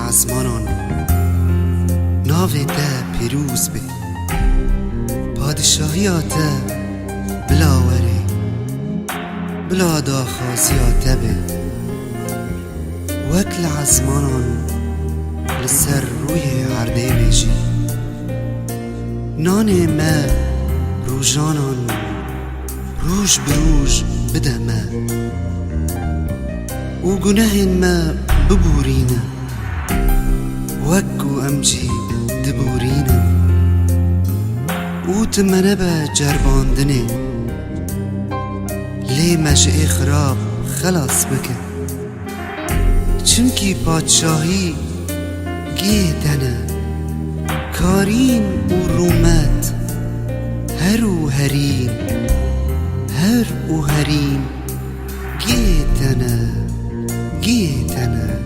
عزمانان ناوی ده پیروز به پادشاهیاته بلا وره بلا داخازیاته به وکل عزمانان لسر روی عرده بیجی نان ما روژانان روژ بروژ بده ما و گناه ما ببورینه وکو امجی دبورینه و تمنه به جرباندنه لی مجعی خراب خلاص بکن چونکی پادشاهی گیدنه کارین و رومت هر و هرین هر و هرین گیدنه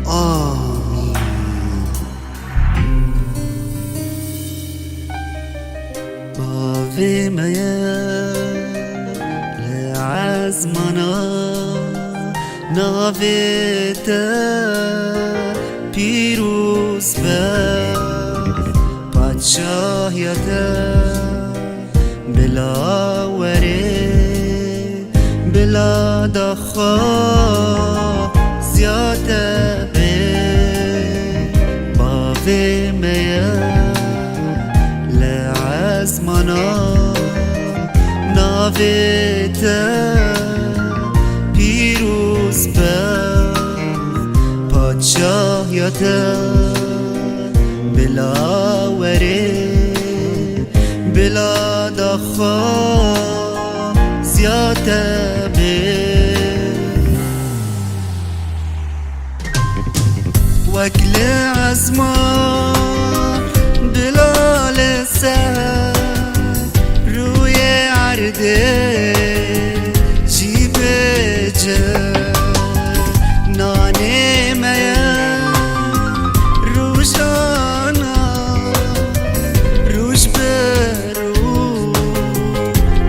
آمین باوی میا لعزمنا ناوی تا پیروز به پادشاهیت بلا وره بلا دخوا زیاده به باوی میا لعزمنا ناوی تا پیروز به پادشاهیت بلا وره بلا دخوا زیاده به وکل عزمان بلا لسان روی عرده جیب جر نانه میا روشانا روش برو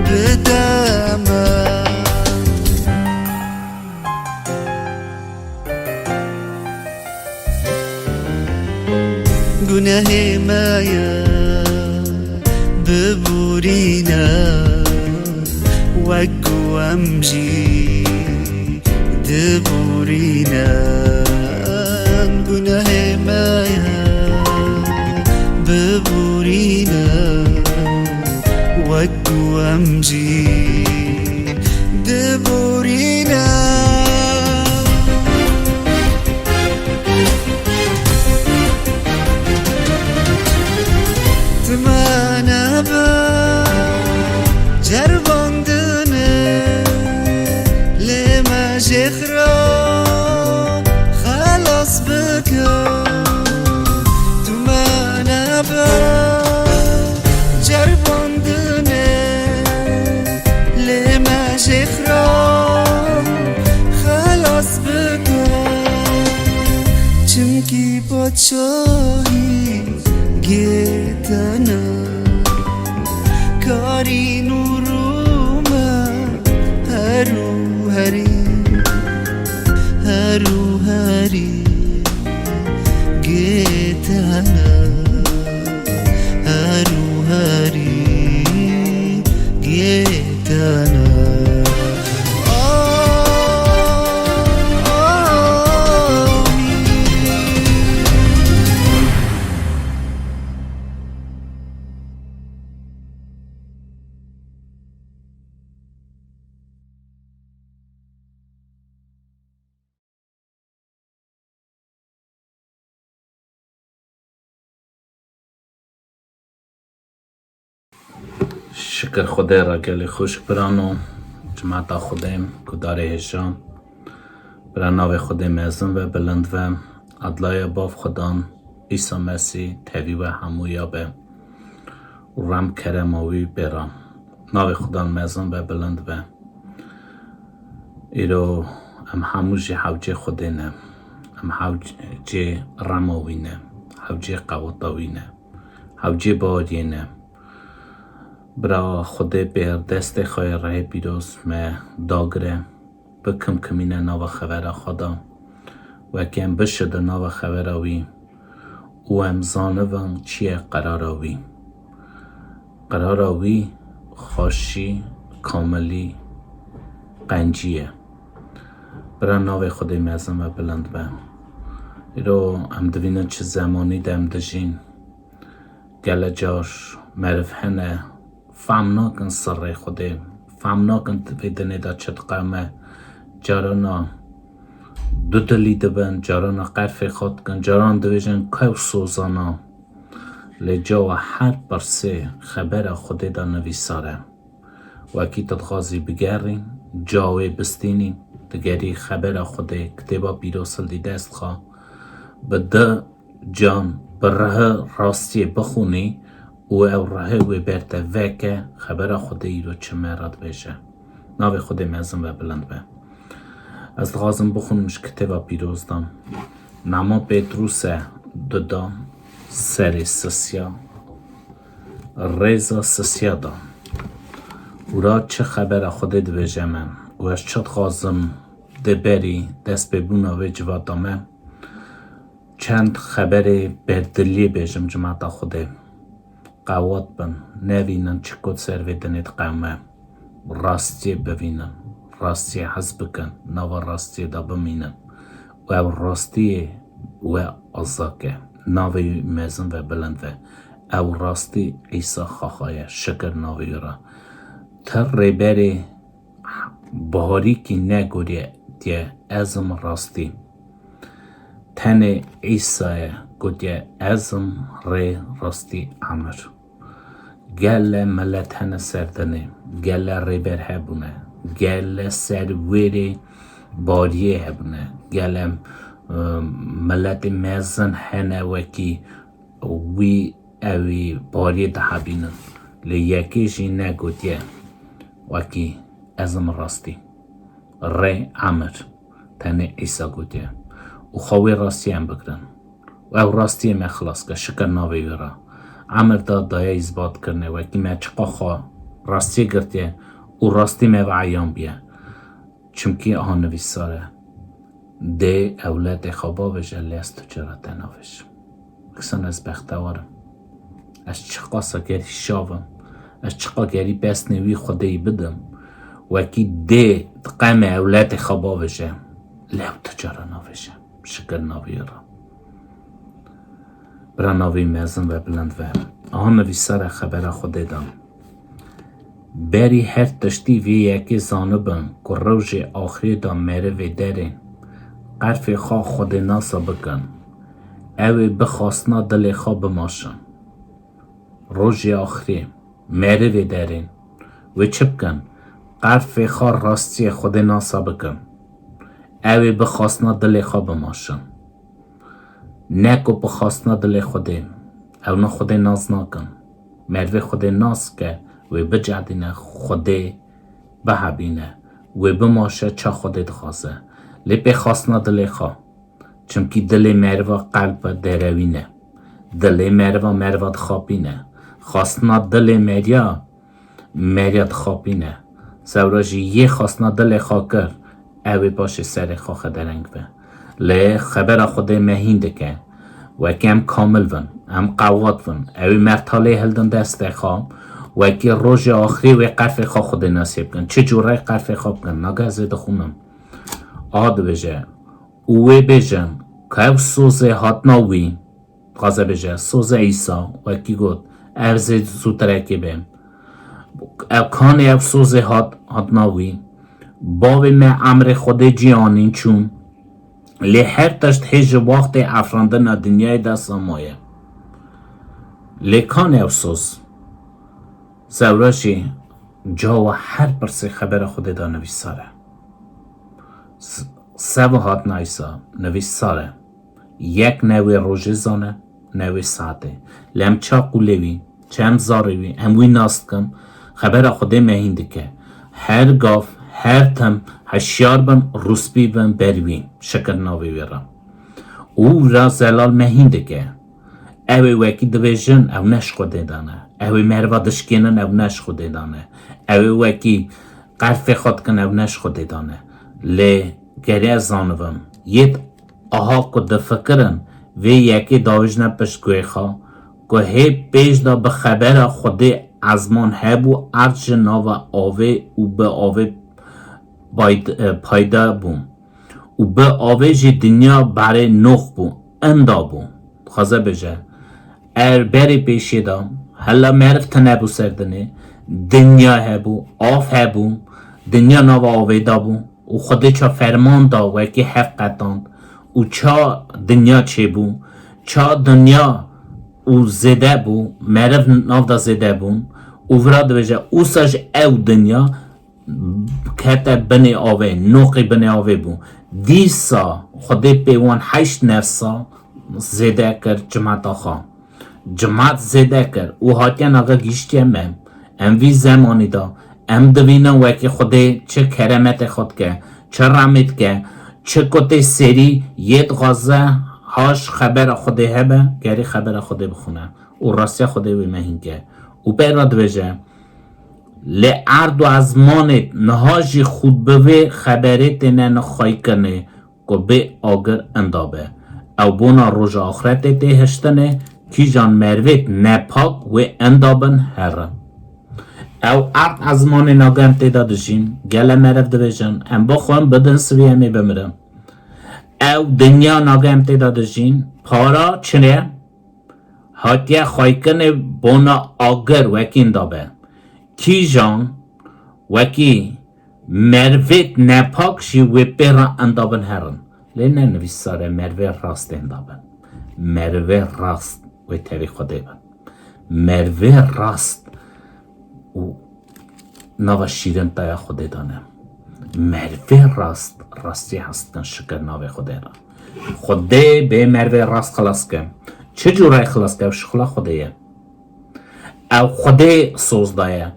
بدم گناه مایا ببورینه وگو امجی دبورینه گناه مایا ببورینه وگو امجی دبورینه تمنه به جرباندنه لما جخرا خلاص بکن تمنه به جرباندنه لما جخرا خلاص بکن چمکی پادشاهی گیتنه کاری نورومه هرو هری گیتنه هرو هری گیتنه شکر خدا را گلی خوش برانو جماعت خودم کداره هشام برا ناو خود مزن و بلند و عدلای باف خدان عیسی مسیح تیوی و همو یابه و رم کرماوی برام ناو خدان مزن و بلند و ایرو ام همو جی حوجه خوده نه ام حوجه رماوی نه حوجه قوتاوی نه حوجه بادی نه برا خود بر دست خواهی راه بیروز ما داگره بکم کمینه ناو خبر خدا وکی ام بشد ناو خبراوی او ام زانوان چیه قراراوی قراراوی خاشی کاملی قنجیه برای ناو خدای مزن و بلند به ایرو ام دوینن چه زمانی دم دجین گل جاش معرف هنه فهم ناکن سر خودی فهم ناکن تبیدنی دا چت قامه جارانا دو دلی دبن جارانا قرف خود کن جاران دویجن که سوزانا لجا و هر برسه خبر خودی دا نویساره و اکی تدخوازی بگرین جاوی بستینی دگری خبر خودی کتبا بیروسل دی دست خواه به ده جان بره راستی بخونی و او ره و برده وکه خبر خودی رو چه مراد بشه ناو خودی مزن و بلند به از دخوازم بخونمش کتبا بیروز دام نما پتروس ددا سری سسیا ریزا سسیا دام او را چه خبر خودی دویجه من و از چه دخوازم ده بری دست ببونا و جواد دامه چند خبر بردلی بیجم جماعت خوده قوات بن نوینن چه کد سرویدنید قومه راستی ببینن راستی حز بکن نو راستی دا بمینن و راستی و ازاکه ناوی مزن و بلند و او راستی ایسا خواهی شکر ناوی را تر ریبری بهاری که نگوری دیه ازم راستی تن ایسای گویه ازم ری راستی عمر گل ملت هنه سردنه گل ریبر هبونه گل سرویری باریه هبونه گل ملت مزن هنه وکی وی اوی باریه ده هبینن لیکیشی نگویه وکی ازم راستی ری عمر تن ایسا گویه و خواهی راستی هم بکرن و او راستی هم اخلاص که شکر ناوی را عمر دا دایه ازباد کرنه و اکی ما چقا خواه راستی گرده و راستی ما و عیان بیه چونکی آن نویساره ده اولاد خوابا بشه لیست تجارت ناوش کسان از بختوارم از چقا ساگری شاوم از چقا گری بس نوی خودی بدم و اکی ده قم اولاد خوابا بشه لیو تجارت ناوشه شکر ناوی را برا ناوی مزن و بلند و آن نویسار خبر خود دام بری هر تشتی وی یکی زانبن که روژ آخری دا مره و درین قرف خواه خود ناسا بکن اوی بخواستنا دل خواه بماشن روژ آخری مره و درین و چه بکن قرف خواه راستی خود ناسا بکن اوی بخواستنا دل خواه بماشن نکو بخواستنا دل خوده او نه خوده ناز نکن مروه خوده ناز که و بجعدینه خوده بحبینه و بماشه چه خوده دخوازه لی بخواستنا دل خواه چونکی دل مروه قلب دروینه دل مروه دخوابینه خواستنا دل مریا دخوابینه سوراجی یه خواستنا دل خواه کر اوی باشه سر خواه درنگ به لی خبر خود مهینده که و که هم کامل ون هم قوات ون اوی مرتاله هلدن دست خواه و که روژ آخری و قرف خواه خود نصیب کن چه جوره قرف خواه کن نگه زده خونم آد بجه اوی بجن که او سوزه هات ناوی غازه بجه سوزه ایسا و که گود ارزه زودترکی بیم او کانی او سوزه هات ناوی باوی من امر خود جیانین چون لی هر تشت هج وقت افراندن دنیای دست مایه لی کان افسوس زوراشی جا و هر برسی خبر خود دا نویساره سو هات نایسا نویساره یک نوی روژه زانه نوی ساعته لی هم چا قولوی چه هم زاروی هموی ناست کم خبر خود مهینده که هر گاف هر تم هشیار بن روسبی بن بروین شکر ناوی ویرا او را زلال مهینده که اوی وکی دویجن او نش خوده دانه اوی مروا دشکینن او نش خوده دانه اوی وکی قرف خود کن او نش خوده دانه لی گری از زانوم یه آها که دفکرن و یکی داوش نپشکوی خواه که هی پیش دا به خبر خود ازمان هبو ارچ ناو آوه و به آوه پایده بوم و به آوه جی دنیا برای نخ بوم اندا بوم خوزه بجه بری پیشی دا هلا معرف تنبو سردنه دنیا هبو آف هبو دنیا ناو آوه دا بوم و خود چا فرمان دا و اکی حقیقتان و چا دنیا چه بو چا دنیا او زده بو معرف ناو دا زده بون او وراد بجه او ساج او دنیا کتا بنی آوه نوقی بنی آوه بو دیسا خود پیوان 8 نفسا زده کر جماعت آخا جماعت زده کر او هاتیان آقا گیشتی ام وی زمانی دا ام دوینا وکی خوده چه کرمت خود که چه رحمت که چه کتی سری یه غازه هاش خبر خوده هبه گری خبر خوده بخونه او راستی خوده بمهین که او پیراد بجه لعرد و ازمانت نهاجی خود بوه خبرت نخواهی کنه که به آگر اندابه او بونا روژ آخرت تهشتنه کی جان مروت نپاک و اندابن هرم او ارد ازمان ناگم تیدا دشین گله مرف دویجن ام با خواهم بدن سویه می بمرم او دنیا ناگم تیدا دشین پارا چنه هاتیه خواهی کنه بونا آگر وکی اندابه کی جان وکی مروت نپاک شی و پیرا اندابن هرن لینه نویساره مروه راست اندابن مروه راست و تاوی خوده بن مروه راست و نوا شیرن تایا خوده دانه مروه راست راستی هستن شکر ناوی خوده را خوده به مروه راست خلاص که چه جورای خلاص که شخلا خوده یه او خوده سوز دایه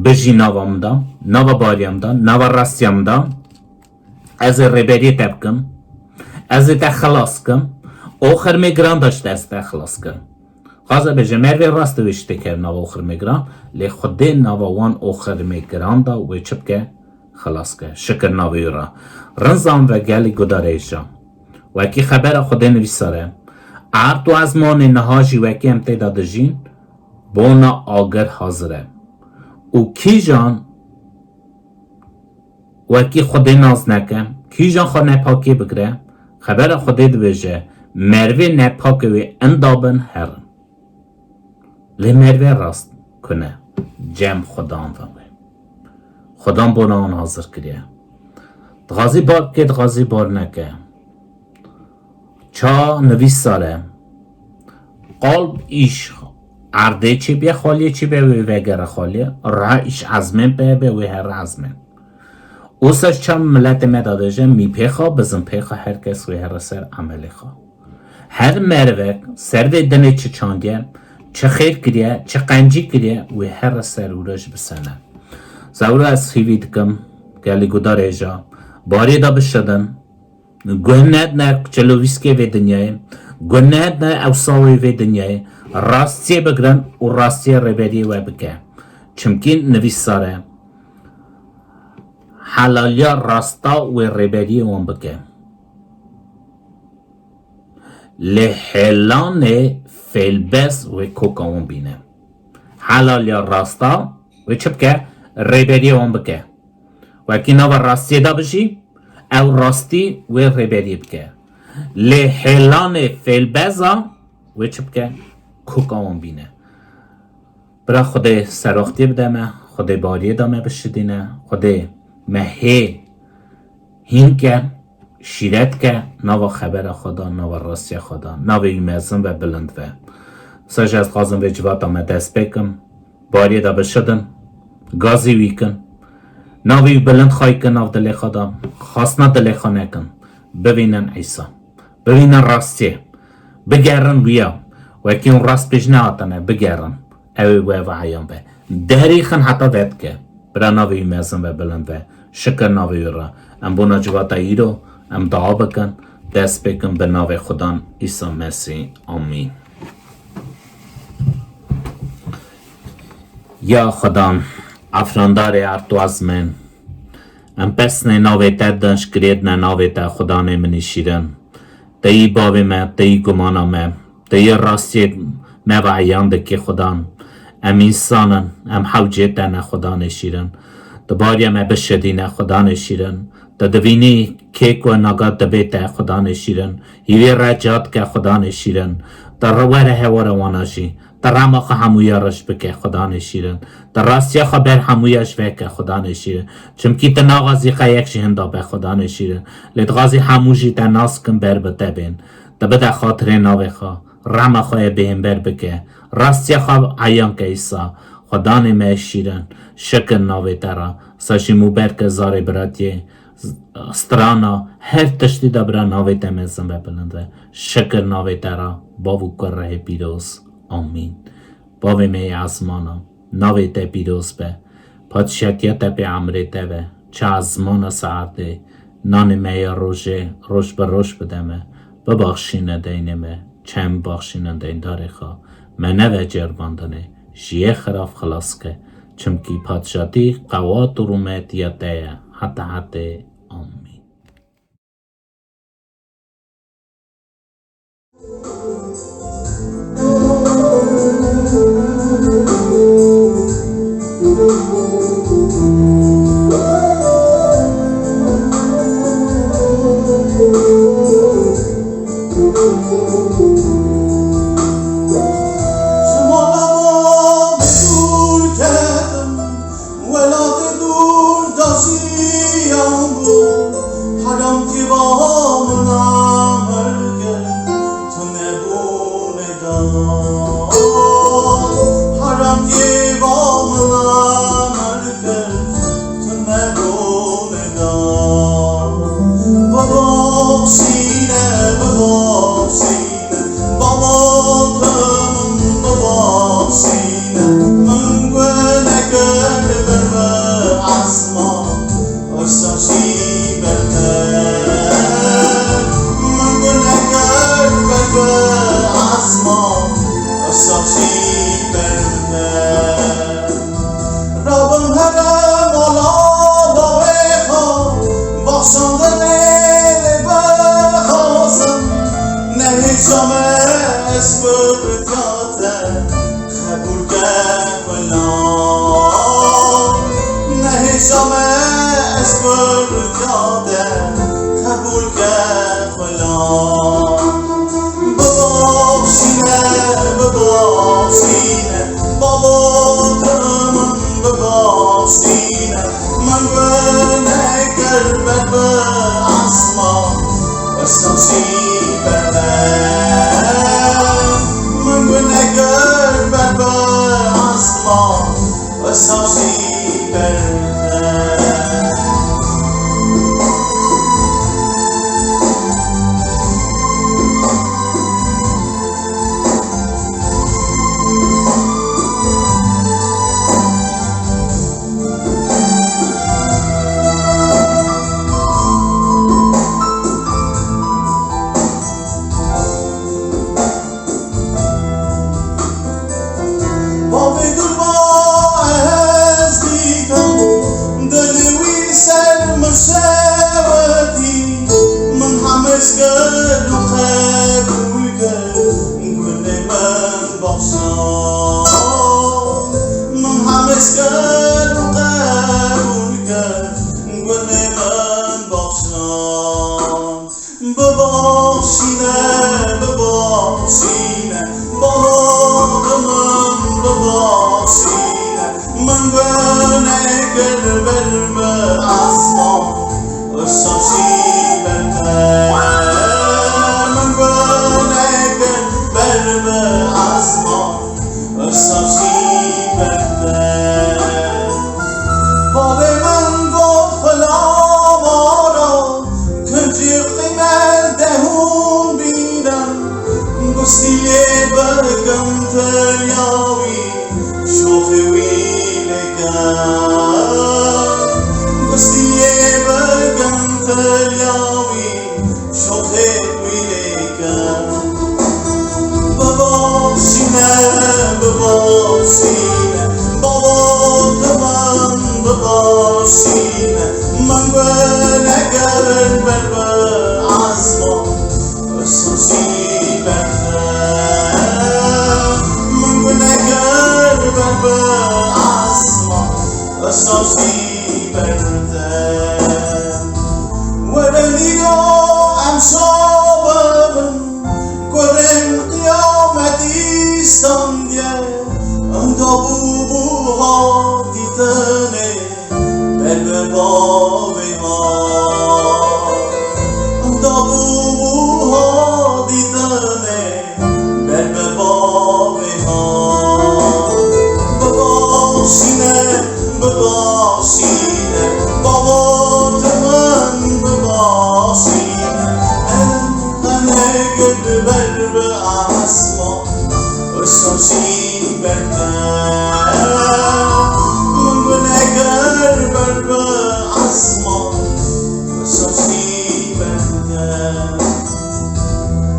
بجی نوام دا نوا باریم دا نوا راستیم دا از ربری تبکم از تا خلاص کم آخر میگران داشته از تا خلاص کم خوازه بجه مروی راست ویشته کر نوا آخر میگران لی خوده نوا وان آخر میگران دا وی چپ که خلاص که شکر ناوی را رنزان و گلی گداره جا وکی خبر خوده نویساره عرد و ازمان نهاجی وکی امتداد جین بونا آگر حاضره او کی جان وکی خوده ناز نکه کی جان خود نپاکی بگره خبر خوده دویجه مروی نپاکی وی اندابن هرن لی مروی راست کنه جمع خدام فهمه خدام بونا آن حاضر کریه دغازی بار که دغازی بار نکه چا نویس ساله قلب ایش عرده چی بیا خالیه چی بیا ویگر خالیه را ایش عزمه بیا وی هر عزمه اوسش چم ملت مداده جه می پیخوا بزن پیخوا هر کس وی هر سر عملی خواه هر مروک سر وی دنه چه چاندیه چه خیر کریه چه قنجی کریه وی هر سر اوراج بسنه زورو از خیوی دکم گلی گدار ایجا باری دا بشدن گوهند نه چلوویسکی وی دنیای گوهند نه اوساوی وی دنیای راستی بگرن و راستی ربری و بگه چمکین نویساره حلالیا راستا و ربری وان بگه لحلان فیلبس و کوکاون بینه حلالیا راستا و چه بگه ربری وان بگه وکی نو راستی دا بشی او راستی و ربری بگه لحلان فیلبسا و چه بگه کوکاون بینه برا خود سراختی بدمه خود باری دامه بشدینه خود مهی هین که شیرت که نوا خبر خدا نوا راستی خدا نوا ایمزن و بلند و ساج از قازم به جوات آمه دست بکم باری دا بشدن گازی ویکن ناوی بلند خواهی کن ناو دلی خدا خواستنا دلی خانه کن ببینن عیسا ببینن راستی بگرن ویا وکی اون راست پیش نهاتنه بگرن اوی و عیان به دریخن حتی وید که برا ناوی میزن و بلند و شکر ناوی را ام بونا جواتا ایرو ام دعا بکن دست بکن به ناوی خدان عیسی مسیح آمین یا خدا افراندار ارتو از من ام پس نه ناوی تا دنش کرید نه ناوی تا خدا نمینی شیرن دی باب ما دی گمانا ما دی راستی ما و عیان دکی خدان ام انسانن ام حوجت دن خدا نشیرن دباری ما بشدین خدا نشیرن دوینی کیک و نگات دبیت خدا نشیرن هیوی رجات که خدا نشیرن در رواره هوار واناشی در رماق همویارش بکه خدا نشیرن در راستی خبر همویش وکه خدا نشیرن چمکی تناغازی خیکشی هندا به خدا نشیرن لیدغازی هموشی تناس کن بر بتبین دبده خاطر ناوی خواه رمه خواه بهم بر بکه راستی خواه عیان که ایسا خدا نمه شیرن شکر ناوی ترا ساشی مبرک زاری براتیه سترانا هر تشتی دبرا ناوی تمیزن ببلنده شکر ناوی ترا باو کر راه پیروز آمین باوی می آسمانا ناوی ته پیروز به پادشاهیت به امری ته به چه آسمان سعرده نان می روش به روش بدمه ببخشین دینمه چم بخشین دین دارخا منو جرباندنه جیه خراف خلاص که چمکی پادشاهی قوات و رومیتیته حتی آمین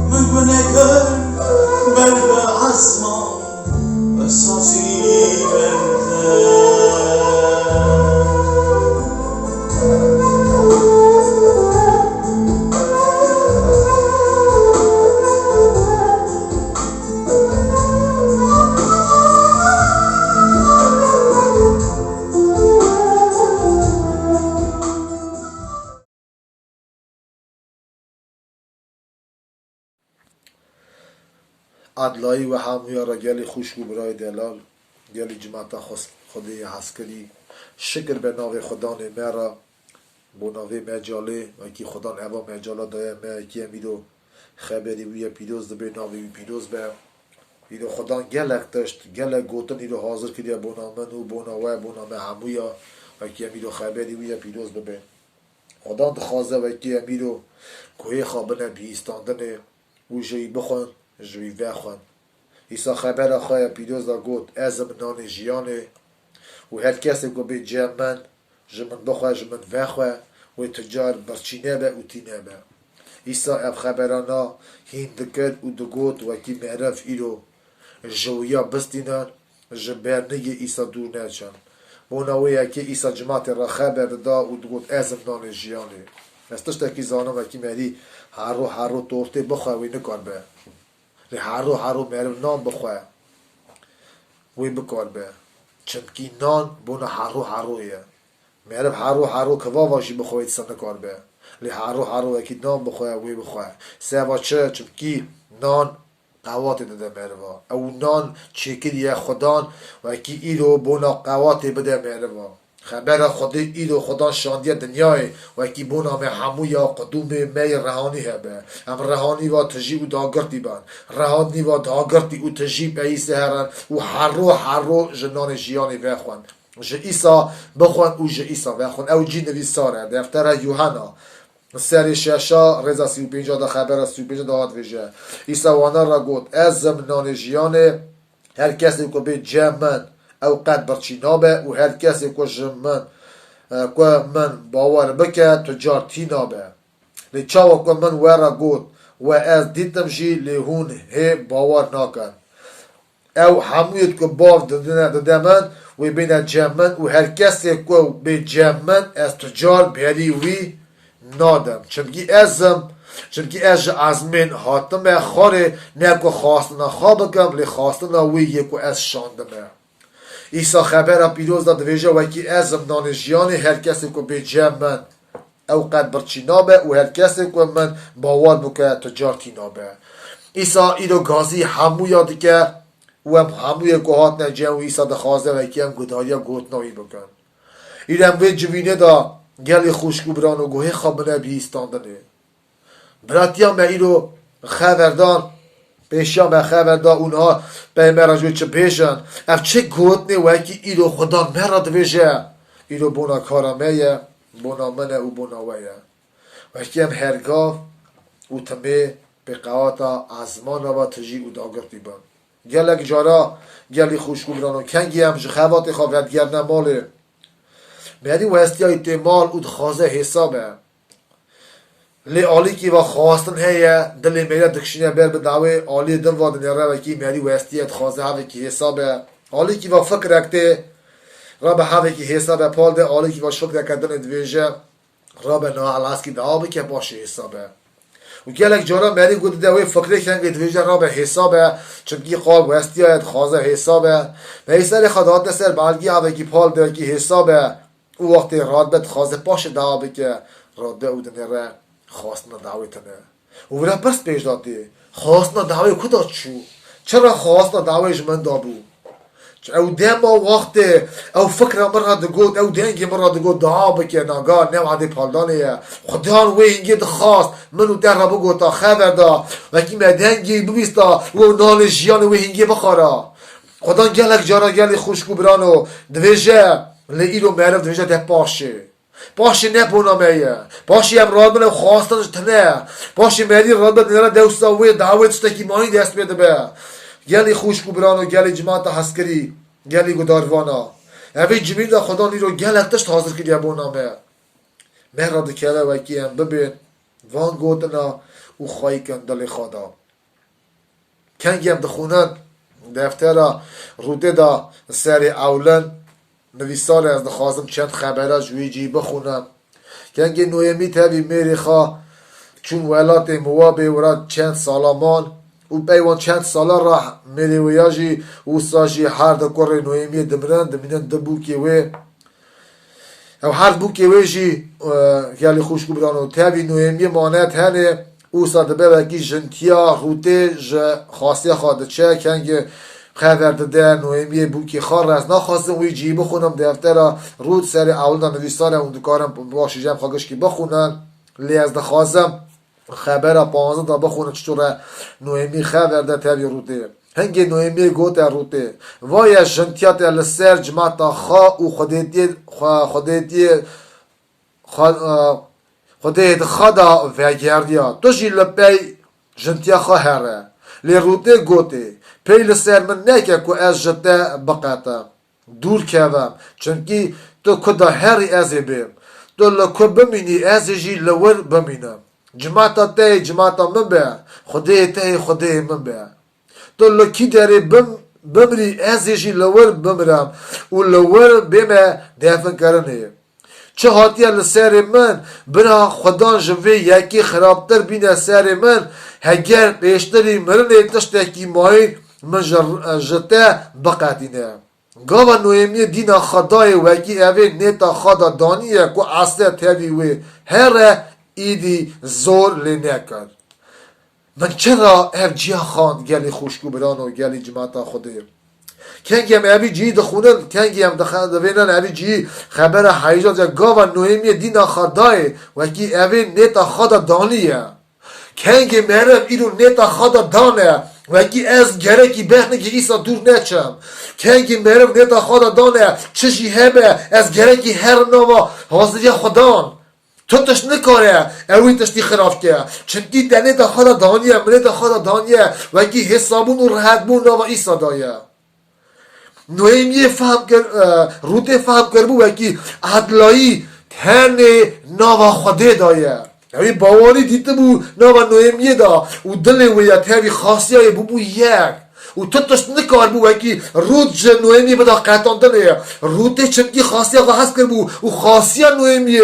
من گنه‌گر بر آسمان اساسی برده عدلایی و همویا را گلی خوشگو برای دلال گلی جماعت خودی عسکری شکر به ناوی خدا نمیرا بو ناوی مجاله و کی خدا نوا مجاله دایه می کی امیدو خبری وی پیروز به ناوی پیروز به ایرو خدا گلک داشت گلک گوتن ایرو حاضر کردی بو نامن و بو ناوی بو نام همویا و کی امیدو خبری وی پیروز به خدا دخوازه و کی امیدو کوه خوابنه بیستاندنه و جوی بخون جوی وخون ایسا خبر خواهی پیروز دا گوت ازم نان جیانه و هر کسی که به جمن جمن بخواه جمن وخواه و تجار برچینه به و تینه به ایسا اف خبرانا هین دکت و دگوت و کی معرف ایرو جویا بستینن جبرنه ایسا دور نچن بوناوی که ایسا جماعت را خبر دا و دگوت ازم نان جیانه استشتا کی زانم و کی مری هر رو تورته بخواه وی نکن به هر رو معرف نان بخواه وی بکن به چمکی نان بونا هر رویه معرف هر رو کوا واشی بخواه ایتسا نکن به لی هر رو اکی نان بخواه وی بخواه سوا چه چمکی نان قوات داده معرفا او نان چکریه خدان و اکی ایرو بونا قوات بده معرفا خبر خودی ایرو خدا شاندی دنیای و اکی بونا می همو یا قدوم می رهانی هبه ام رهانی و تجی و داگرتی بان رهانی و داگرتی و تجی بایی سهرن و هر رو جنان جیانی بخون جه ایسا بخون و جه ایسا بخون او جی نویساره دفتر یوحنا سری ششا رزا 35 دا خبر 35 داد ویژه ایسا وانا را گوت از زمنان جیانه هر کسی که به جمن او قد برچینابه و هر کسی که من باور بکه تجار تینابه لی چاو که من ورا گوت و از دیدم جی لی هون هی باور ناکن او همویت که باو داده من و بین جمن و هر کسی که به جمن از تجار بیاری وی نادم چمگی از من حاتم خوره نکو خواستنا خوابگم لی خواستنا وی یکو از شاندمه ایسا خبر پیروز داد ویژه وکی از نان جیان هر کسی که به جمن او قد برچینابه و هر کسی که من باور بکه تجار تینابه ایسا ایرو گازی همو یاد که و هموی گوهات نجم و ایسا دخوازه وکی هم گداریا گوتناوی بکن ایرم وی جوینه دا گلی خوشگو بران و گوهی خوابنه بیستاندنه براتیان به ایرو خبردان پیشیان به خبردان اونها به مراجوی چه پیشن اف چه گوتنه و اکی ایرو خدا مراد ویژه ایرو بونا کارمه بونا منه و بونا ویه و اکی هم هرگاف و تمه به قواتا ازمان و تجی و داگرتی بان گلک جارا گلی خوشگو بران و کنگی هم جخوات خوابت گرنه ماله میادی و هستی های تیمال او دخوازه حسابه لی آلی که و خواستن هیه دلی میره دکشینه بر بداوی آلی دم وادن یاره وکی میادی و هستی های دخوازه هاوی که حسابه آلی که و فکر رکته را به هاوی که حسابه پال ده آلی که و شکر کردن دویجه را به ناعلاس که دعابی که باشه حسابه و گلک جارا میادی گوده دوی فکر کنگه دویجه را به حسابه چونکی قال و هستی های دخوازه حسابه میسر خدات سر بالگی هاوی که پال ده که حسابه او وقتی راد بد خواسته باشه دعابی که راده او دنیره خواستنا دعوی تنه و برای بس پیش داده خواستنا دعوی کدا چو چرا خواستنا دعویش من دابو او دم وقت او فکر مرا دگود او دنگی مرا دگود دعا که ناگار نم عادی پالدانه خدان وی اینگه دخواست منو در را بگو تا خبر دا وکی مدنگی ببیستا و نال جیان وی اینگه بخارا خدان گلک جارا گلی خوشکو برانو دویجه لی ایرو معرف دویجه ده باشه نه بونامه باشه هم راد منو خواستنش تنه باشه مردی راد بدنه دوستا وی دعوت تکی مانی دست بیده به گلی خوشکو برانو گلی جماعت حسکری گلی گداروانا اوی جمیل دا خدا نیرو گل اکتشت حاضر کردی بونامه مهراد کله وکی هم ببین وان گوتنا او خواهی کن دل خدا کنگی هم دخونن دفتر روده دا سر اولن نویسار از دخوازم چند خبره جوی جی بخونم کنگی نویمی تاوی میری خواه چون ولات موابه ورد چند سالامان او بیوان چند سالا را میری ویاجی او ساجی هر دکور نویمی دمرن دمینن دبو که وی او هر بو که وی جی گلی خوشگو برانو تاوی نویمی مانت هنه او ساده ببکی جنتیا روته خاصی خواده چه کنگی خبرده ده نویمی بو که خار رست نخواستم وی جی بخونم دفتر رود سر اول نویسان اون دکارم باشی جمع خواهش که بخونن لی از دخواستم خبر 15 تا بخونه چطور نویمی خبر ده تاوی روته هنگی نویمی گوت روته وای جنتیات لسر جماعت خوا او خودت خدا و گردیا تو جی لپی جنتیا خوا هره لی روته گوته پی لسر من نکه که از جته بقاتا دور کردم چونکی تو کدا هری ازی بیم تو لکو بمینی ازی جی لور بمینم جماعتا تی جماعتا من به خودی تی خودی من به تو لکی داری بمری ازی جی لور بمرم و لور بیمه دفن کرنه چه هاتیه لسر من بنا خدان جوی یکی خرابتر بینه سر من هگر پیشتری مرنه تشتکی ماهی من جته بقاتینه گاوا نویمی دینا خدای وکی اوی نیتا خدا دانیه که اصلا تاوی وی هر ایدی زور لینه کرد من چرا اف جیا خواند گلی خوشگو برانو گلی جماعتا خوده کنگی هم اوی جی دخونن کنگی هم دوینن اوی جی خبر حیجات یا گاوا نویمی دینا خدای وکی اوی نیتا خدا دانیه کنگی مرم ایرو نیتا خدا دانه وکی از گرکی بخنه که ایسا دور نچم کنگی مرم نیتا خدا دانه چشی همه از گرکی هر نوا حاضری خدان تو تش نکاره اوی تشتی خراف که چنکی نیتا خدا دانیه نیتا خدا دانیه وکی حسابون و راحت بون نوا ایسا دایه نویمی فهم کر روته فهم کربو وکی عدلایی تنه نوا خوده دایه اوی باوری دیده بو نوا نویمی دا و دل ویت هاوی خاصی های بو یک و تو تشت نکار بو وکی رود جه نویمی بدا قطان دنه روته چنکی خاصی ها حس کر بو و خاصی نویمی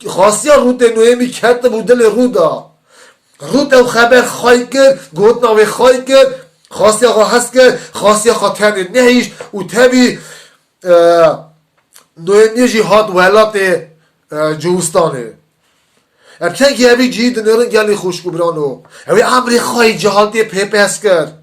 خاصی روته نویمی کرده بو دل رودا روته و خبر خواهی کرد گوت ناوی خواهی کرد خاصی ها هست که خاصی ها تنه نهیش و تبی نویمی جی هات ولات جوستانه اب کنگی اوی جید نرن گلی خوشگو برانو اوی امری خواهی جهالتی پیپس کرد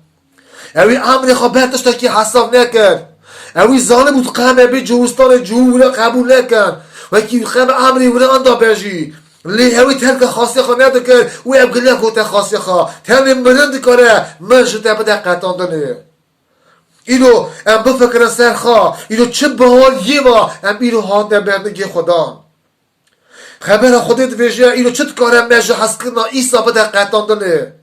اوی امری خواه بهتشتا که حساب نکرد اوی ظالم بود قهم اوی جوستان جووره قبول نکن وکی قهم امری وره اندا بجی لی اوی ترک خاصی خواه ندکر اوی اب گلی گوته خاصی خواه تنه مرند کاره من جده بده قطاندنه اینو ام بفکرن سر خواه اینو چه بحال یه با ام اینو هانده بردنگی خدا خبر خودت ویژه اینو چت کارم میشه هست که ایسا بده قطاندنه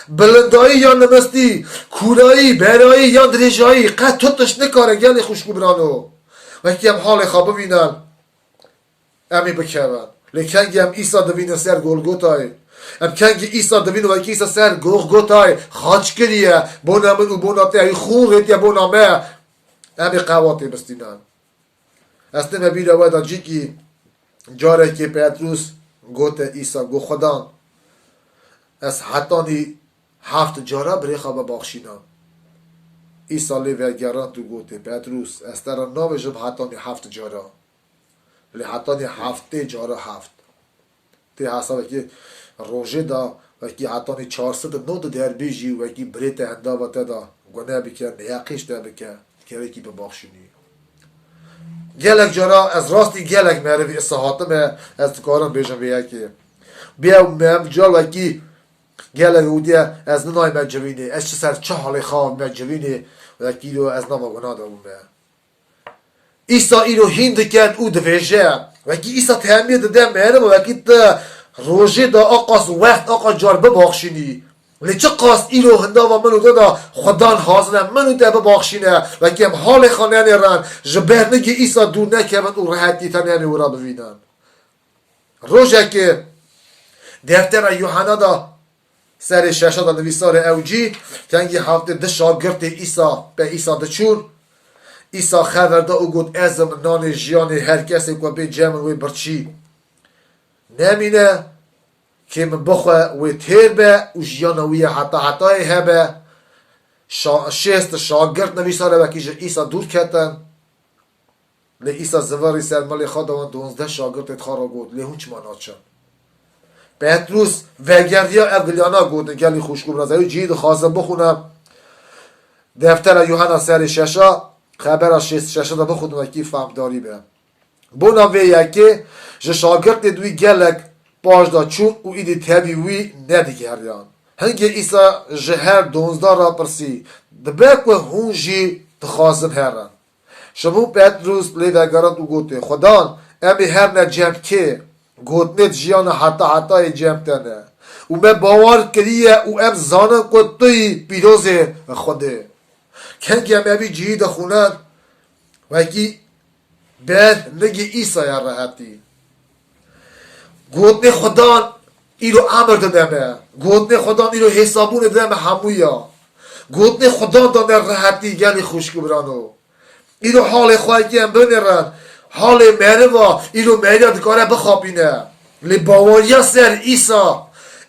بلندایی یا نمستی کورایی برایی یا درجایی قط توتش نکاره گلی خوشگو برانو وکی هم حال خواب ببینن امی بکرن لیکنگی هم ایسا دوینو سر گلگوتای ام کنگی ایسا دوینو وکی ایسا سر گلگوتای خاچ کریه بونامن و بوناته ای خون ریتیه بونامه امی قواتی بستینن اصلا مبیره ویدا جی کی جاره که پتروس گوت ایسا گو خدان از حتانی 7 جاره بری خواب باخشینم ایسا لیوه گران تو گوته پتروس از تر ناوه جب حتانی 7 جاره لی حتانی 7 جاره 7 تی حسابه که روژه دا وکی حتانی 409 در بیجی وکی بریت هنده و تدا گناه بکن نیاقیش ده بکن که وکی بباخشینی گلک جارا از راستی گلک معرفی اصحاتمه از کارم بیشم بیا که بیا مهم جال وکی گلک اودیه از ننای مجوینه از چه سر چه حالی خواه مجوینه وکی رو از نام گناه دارونه ایسا ایرو هند کن او دویجه وکی ایسا تهمیه داده مهرم وکی تا روژه دا آقاس وقت آقا جار بباخشینی ولی چه قاست ایرو هندا و منو دادا خدان حاضرم منو ده بباخشینه و که هم حال خانه نیرن جبرنگی ایسا دور نکرمن او راحتی تنیانی ورا ببینن روژه که دفتر یوحنا دا سر ششه دا نویسار اوجی کنگی هفته ده شاگرد ایسا به ایسا دچور ایسا خبر دا او گود ازم نان جیان هر کسی که به جمع وی برچی نمینه که من بخواه وی تیر به و جیان وی حتی هبه شست شاگرد نویساره و که ایسا دور کتن لی ایسا زواری سر ملی خداوند 12 شاگرد اتخارا گود لی هون چما ناچن پتروس وگردیا اولیانا گود گلی خوشگوم رازه جید خواستم بخونم دفتر یوحنا سر ششا خبر ششا دا بخونم اکی فهمداری به بونا وی یکی جه شاگرد دوی گلک باش دا چون او ایدی تبی وی ندیگریان هنگی ایسا جه هر 12 را پرسی دبک و هون جی تخواستم هرن شمون پتروس لیدگرات او گوته خدان امی هر نه جمع که گوتنت جیان حتی جمع تنه او من باور کریه او ام زانن کتوی پیروزه خوده کنگی ام امی جهید خونن و اکی بر نگی ایسا یا راحتی گوتن خدان ایرو امر دادمه گوتن خدان ایرو حسابون دادمه همویا گوتن خدان دانه راحتی گلی خوشگو برانو ایرو حال خواهی هم بنرن حال مروا ایرو مریا دکاره بخوابینه لی باوریا سر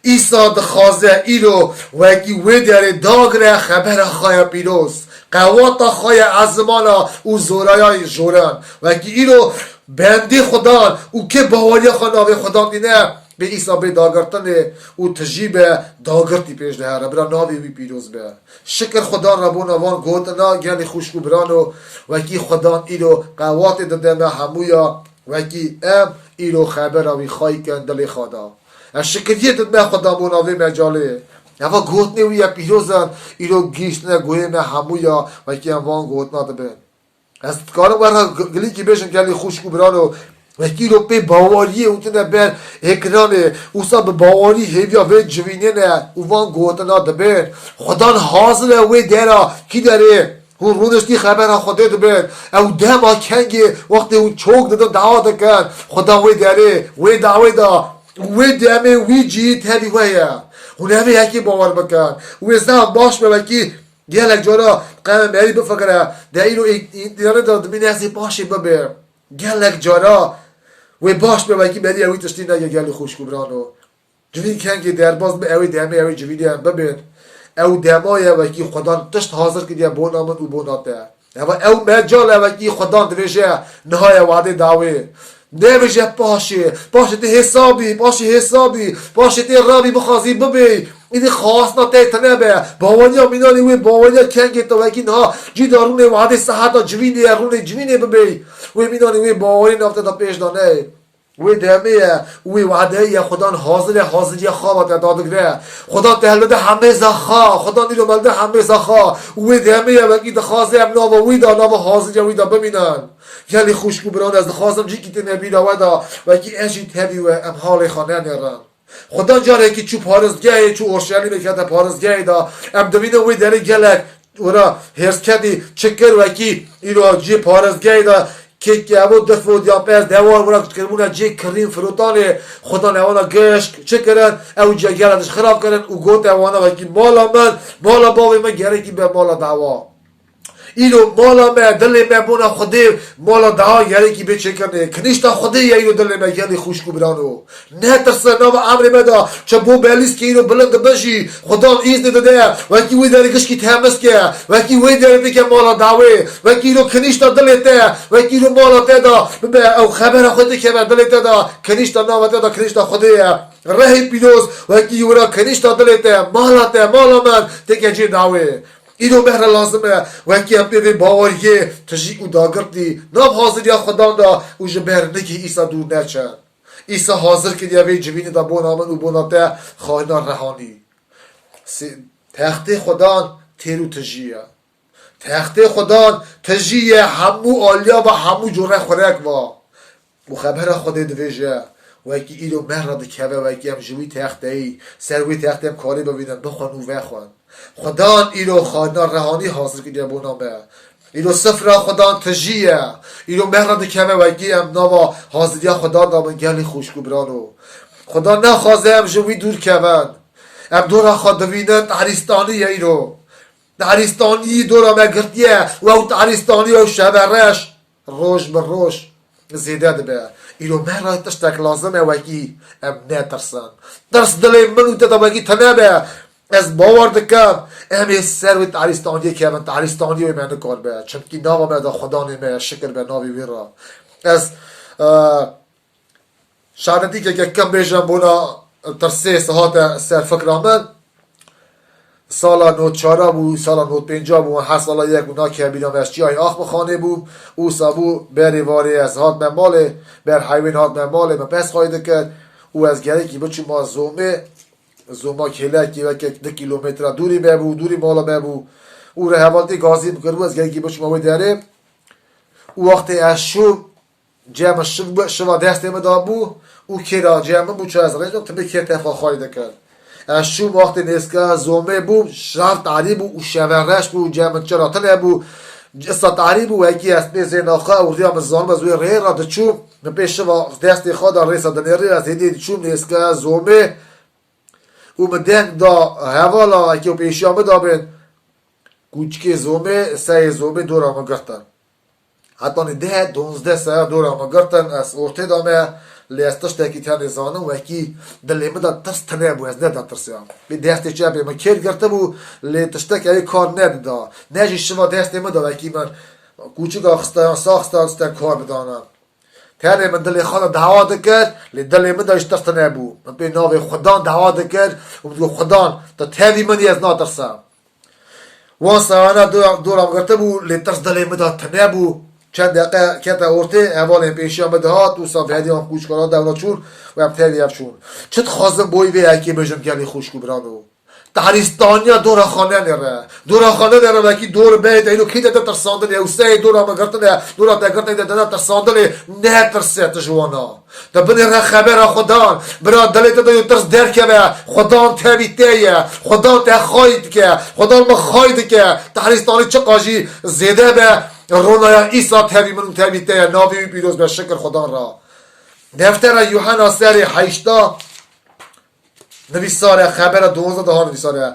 ایسا دخوازه ایرو وکی وی داره داگره خبر خواهی پیروز قواتا خواهی عظمانا او زورای جورن وکی ایرو بندی خدان او که باوریا خاناوی خدان دینه به ایسا به داگرتنه او تجیب داگرتی پیش ده برا ناوی بی پیروز به شکر خدان ربون وان گوتنا گلی خوشکو برانو وکی خدان ایرو قوات دادمه همویا وکی ام ایرو خبر آوی خواهی کن دلی خدا شکریه دادمه خدا بوناوی مجاله اما گوتنه وی پیروزن ایرو گیشتنه گوهمه همویا وکی ام وان گوتنا دبه از کارم برها گلی که بشن گلی خوشکو برانو وکی رو به باوری اونتونه بر اکرانه اوسا به باوری هیویا و جوینه نه اوان گوتنا دبر خدا حاضره وی دیرا کی داره اون رونشتی خبر خدا دبر او دما کنگه وقتی اون چوک دادم دعا دکن خدا وی داره وی دعوی دا وی دمه وی جیت هدی ویا اون همه یکی باور بکن وی زن باش به وکی گلک جارا قیم بری بفکره در اینو دیانه داد می نحسی باشه ببر گلک جارا وی باش به وکی بری اوی تشتی نگه گلی خوشگو برانو جوین کنگی در باز به اوی دمه اوی جوینی هم ببین او دمای وکی خدا تشت حاضر کدیه بونامن او بوناته او مجال وکی خدا دویشه نهای وعده داوی نمیشه باشه تی حسابی باشه تی رابی بخوازی ببی این خواست نته تنبه باوانیا مینانی وی باوانیا کنگی تو وکی نه جی دارونه وعده صحت جوینی رونه جوینی ببی وی مینانی وی باوانی نفته تا پیش دانه وی دمه وی وعده یا خدا حاضری خوابت دادگره خدا تهلده همه زخا خدا نیرو ملده همه زخا وی دمه وکی دخوازه ام ناو وی دا ناو حاضری وی دا ببینن یعنی خوشکو بران از دخوازم جی که تنبی دا ودا وکی اجی تبی و ام حال خانه نرن خدا جاره که چو پارزگاه چو اورشلیم میکرده پارزگاه دا ام دوینه وی داره گلک ورا هرس کردی چکر وکی ایرو جی پارزگاه دا که ابو دفو دیا پس دوار ورا کرمونا جی کریم فروتانه خدا نوانا گشت چه کردن او جا گردش خراب کردن او گوت اوانا وکی مالا من مالا باوی من گره کی به مالا دعوا اینو مالا من دل من بونا خودی مالا دعا گره کی به چه کنه کنیشتا خودی یا اینو دل من گره خوشکو برانو نه ترسه نو امر مدا چه بو بلیس که اینو بلند بشی خدا ایزن داده وکی وی داره گشکی تمس که وکی وی داره بگه مالا دعوه وکی اینو کنیشتا دلته وکی اینو مالا تدا او خبر خودی که دل تدا کنیشتا نو تدا کنیشتا خودی رهی پیروز وکی ورا کنیشتا دلته مالا من تکه جی دعوه اینو مهر لازمه وکی هم به باوریه تجی او داگردی نام حاضر یا خدا دا او جبر نگی ایسا دور نچن ایسا حاضر که دیوی جوینی دا بونامن او بوناته خواهدان رهانی تخت خدا تیرو تجیه تخت خدا تجیه همو آلیا و همو جوره خورک و خبر خدا دویجه وکی اینو مهر دکوه وکی هم جوی تخته ای سروی تخته هم کاری ببینن بخوان و وخوان خدا اینو خواهدان رهانی حاضر که دیو بونامه اینو سفر خدا تجیه اینو مهر دکوه وکی هم نوا حاضری خدا دامن گلی خوشگو برانو خدا نخوازه ام جوی دور کون ام دورا خود دوینن تعریستانی ایرو تعریستانی دورا مگردیه و او تعریستانی و شبرش روش بر روش زیده دبه ایرو مرای تشتک لازمه وکی ام نترسن ترس دلی منو تدا وکی تنبه از باور دکم ام سر و تعریستانی که من تعریستانی و من کار به چونکی ناو من دا خدا نیمه شکر به ناوی ویرا از شاندی که کم بیشم بونا ترسه ساعت سر فکر من سالا نوت چارا بو سالا نوت پنجا بو هر سالا یک بونا که بیدام از چی های آخ بخانه بو او سابو بری واری از هات مماله بر حیوین هات مماله من پس خواهیده کرد او از گره که بچو ما زوما کله که وکه 2 کیلومتر دوری ببو دوری مالا ببو او را حوالتی گازی بکرو از گره که بچو ما داره او وقتی از شو جمع شوا دستم دابو او کرا جمع بو چه از رجل تبی که تفا خواهیده کرد از شو وقتی نسکا زومه بو شرط تعریب و شورش بو جمع چرا تنه بو جسا تعریب و یکی از پیز ناخه و ریم زان بزوی ری را دچوم نپیش و دست خدا ریسا دنیری از هدی دچوم نسکا زومه او مدنگ دا حوالا اکی و پیشی آمه دابین کوچکی زومه سه زومه دور آمه گرتن حتی 10-12 سه دور آمه گرتن از ارته دامه لیستش تاکی تانی زانم و اکی دلیمه دا ترس تنه بو از نده ترسیم بی دستی چه بی من کیر گرته بو لیتش تاکی ای کار نده دا نجی شما دستی مده و اکی من کوچک آخستان ساخستان کار بدانم تاني من دلي خاله دعوة دكر لدلي مدى اشترتنا بو من بين ناوي خدان دعوة دكر وبتقول خدان تتهدي من يزنا ترسا وانسا انا دورم قرتبو لترس دلي مدى تنابو چند دقیقه کتا اورته اول پیشی آمده هات و صاف هدی هم خوش کنان دولت چون و ابتدی افشون چت خازم بوی وی اکی بجم گلی خوش کو برانو تحریستانیا دور خانه نره وکی دور بیت اینو کی داده ترساندنی او سه دور هم گرتنه دور تا گرتنه داده ترساندنی نه ترسه تجوانا تا بنی را خبر خدان برا دلیت دو ترس در که خدان تبیتیه خدان تخاید که خدان مخاید که تحریستانی چه قاجی زیده به رونای عیسی تبی من تبیتیه نابی پیروز به شکر خدان را دفتر یوحنا سری 8 نویساره خبر 12 ها نویساره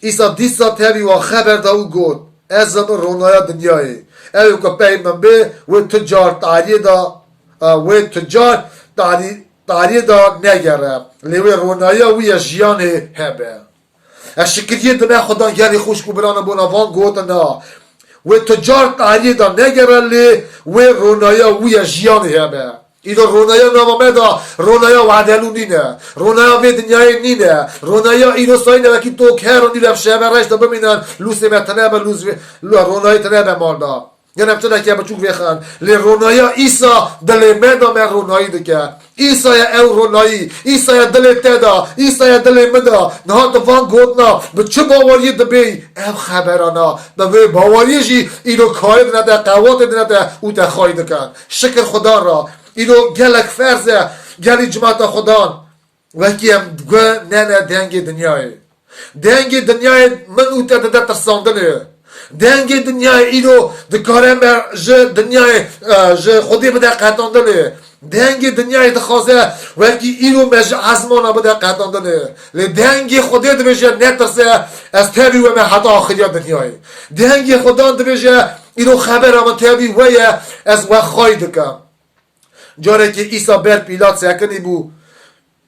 عیسی دیسا تبی و خبر دا او گود از رونای دنیای ایو که پیمن به و تجار تاری دا نگره لیوی رونای وی جیان هبه اشکریه دنیا خدا گری خوش کو برانه بونا وان گوت نا و تجار تاری دا نگره لی و رونای وی جیان هبه ایدو رونایا نامدا رونایا وعدلو نینه رونایا وی دنیای نینه رونایا ایدو ساینه وکی تو کهرو نیرم شبرش دا ببینن لوسی متنبه رونای تنبه مالدا یعنی چه که بچوک ویخان لی رونایا ایسا دل مدا من رونایی دکه ایسا یا او رونایی ایسا یا دل تدا ایسا یا دل مدا نه دوان گوتنا به چه باوری دبی او خبرانا به وی باوری جی ایدو کاید نده قوات نده او تخواهی دکن شکر خدا را اینو گلک فرزه گلی جماعت خدا وکی هم گوه نه دنگ دنیای من او تده ترساندنه دنگ دنیای اینو دکاره بر دنیای خودی بده قطاندنه دنگ دنیای دخوازه وکی اینو مج عزمانه بده قطاندنه لی دنگ خودی دبیجه نترسه از تبی و من حتی آخری دنیای دنگ خدا دبیجه اینو خبر من تبی ویه از وخوای دکم جاره که عیسی بر پیلات سکنی بو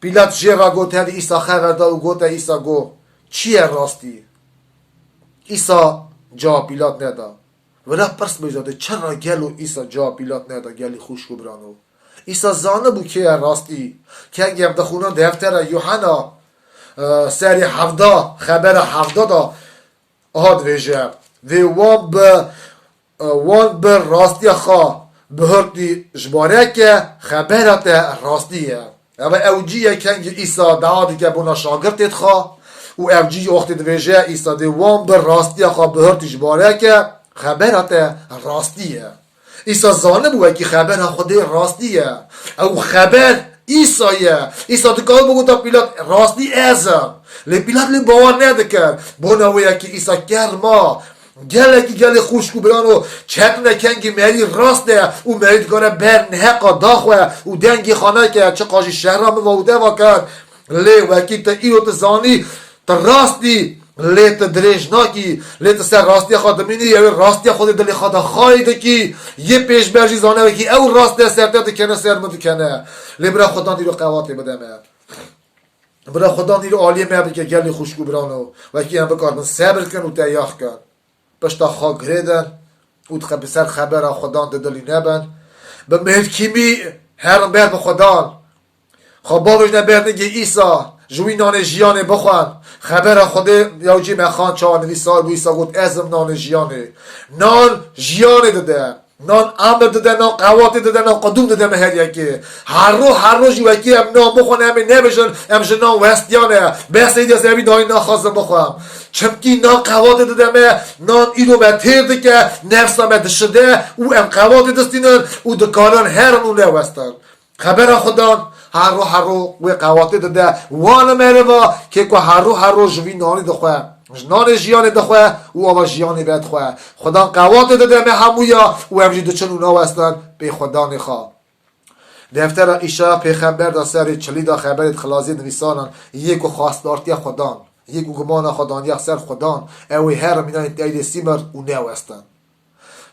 پیلات جیرا گوت هدی عیسی خبر دا و گوت عیسی گو چیه راستی عیسی جا پیلات ندا ولی پرس بجاده چرا گلو عیسی جا پیلات ندا گلی خوش کو برانو عیسی زانه بو که راستی که اگه دخونان دفتر یوحنا سری 17 خبر 17 دا آهاد ویجه وی وان بر راستی خواه بهرتی جباره که خبرت راستیه اما اوجیه کنگ ایسا دعادی که بنا شاگرتت خواه و اوجی وقتی دویجه ایسا دیوان بر راستیه خواه بهرتی جباره که خبرت راستیه ایسا زانه بوه که خبر خودی راستیه او خبر ایسایه ایسا دکال بگو تا پیلات راستی ازم لی پیلات لی باور ندکر بناویه که ایسا کرما گل خوشکو برانو چت نکنگی مری راست ده او مرید گانه بر نهقا داخوه او دنگی خانه که چه قاشی شهرام ووده واکر لی وکی تا ایو تزانی تا راستی لی تا درجناکی لی تا سر راستی خادمینی یا راستی خود دلی خدا خواهیده کی یه پیش برجی زانه وکی او راستی سرده دکنه سر مدکنه لی برا خدا دیرو قواتی بدمه برا خدا نیرو عالیه مبر که گلی خوشکو برانو وکی هم بکار من صبر کن و تیاخ کن پشتا خاک گریدن او تخبی سر خبر خدا دلی نبن به مهد کیمی هرم بر به خدا خب باوش نبر نگه ایسا جوی نان جیانه بخوان خبر خوده یاوجی مخان چه نویسار بو ایسا گفت ازم نان جیانه نان جیانه داده نان امر داده نان قواتی داده نان قدوم داده مهر یکی هر رو جوکی هم نان بخونه همه نبشن همشه نان وستیانه بس ایدی از همی نان نخواستم بخوام چمکی نان قواتی داده مه نان اینو به تیرده که نفسم دشده او ام قواتی دستینن او دکاران هرن او نوستن خبر خدا هر رو و قواتی داده وان مروا که که هر رو جوی نانی دخواه نان جیان دخواه او آوا جیانی بید خواه خدا قواتی داده مه همویا او همجی دوچن اونا وستن به خدا نخواه دفتر ایشا پیغمبر دا سر چلی دا خبرت خلازی نویسانن یکو خواستارتی خدا یکو گمان خدانی سر خدا اوی هر مینان تایید سیمر او نوستن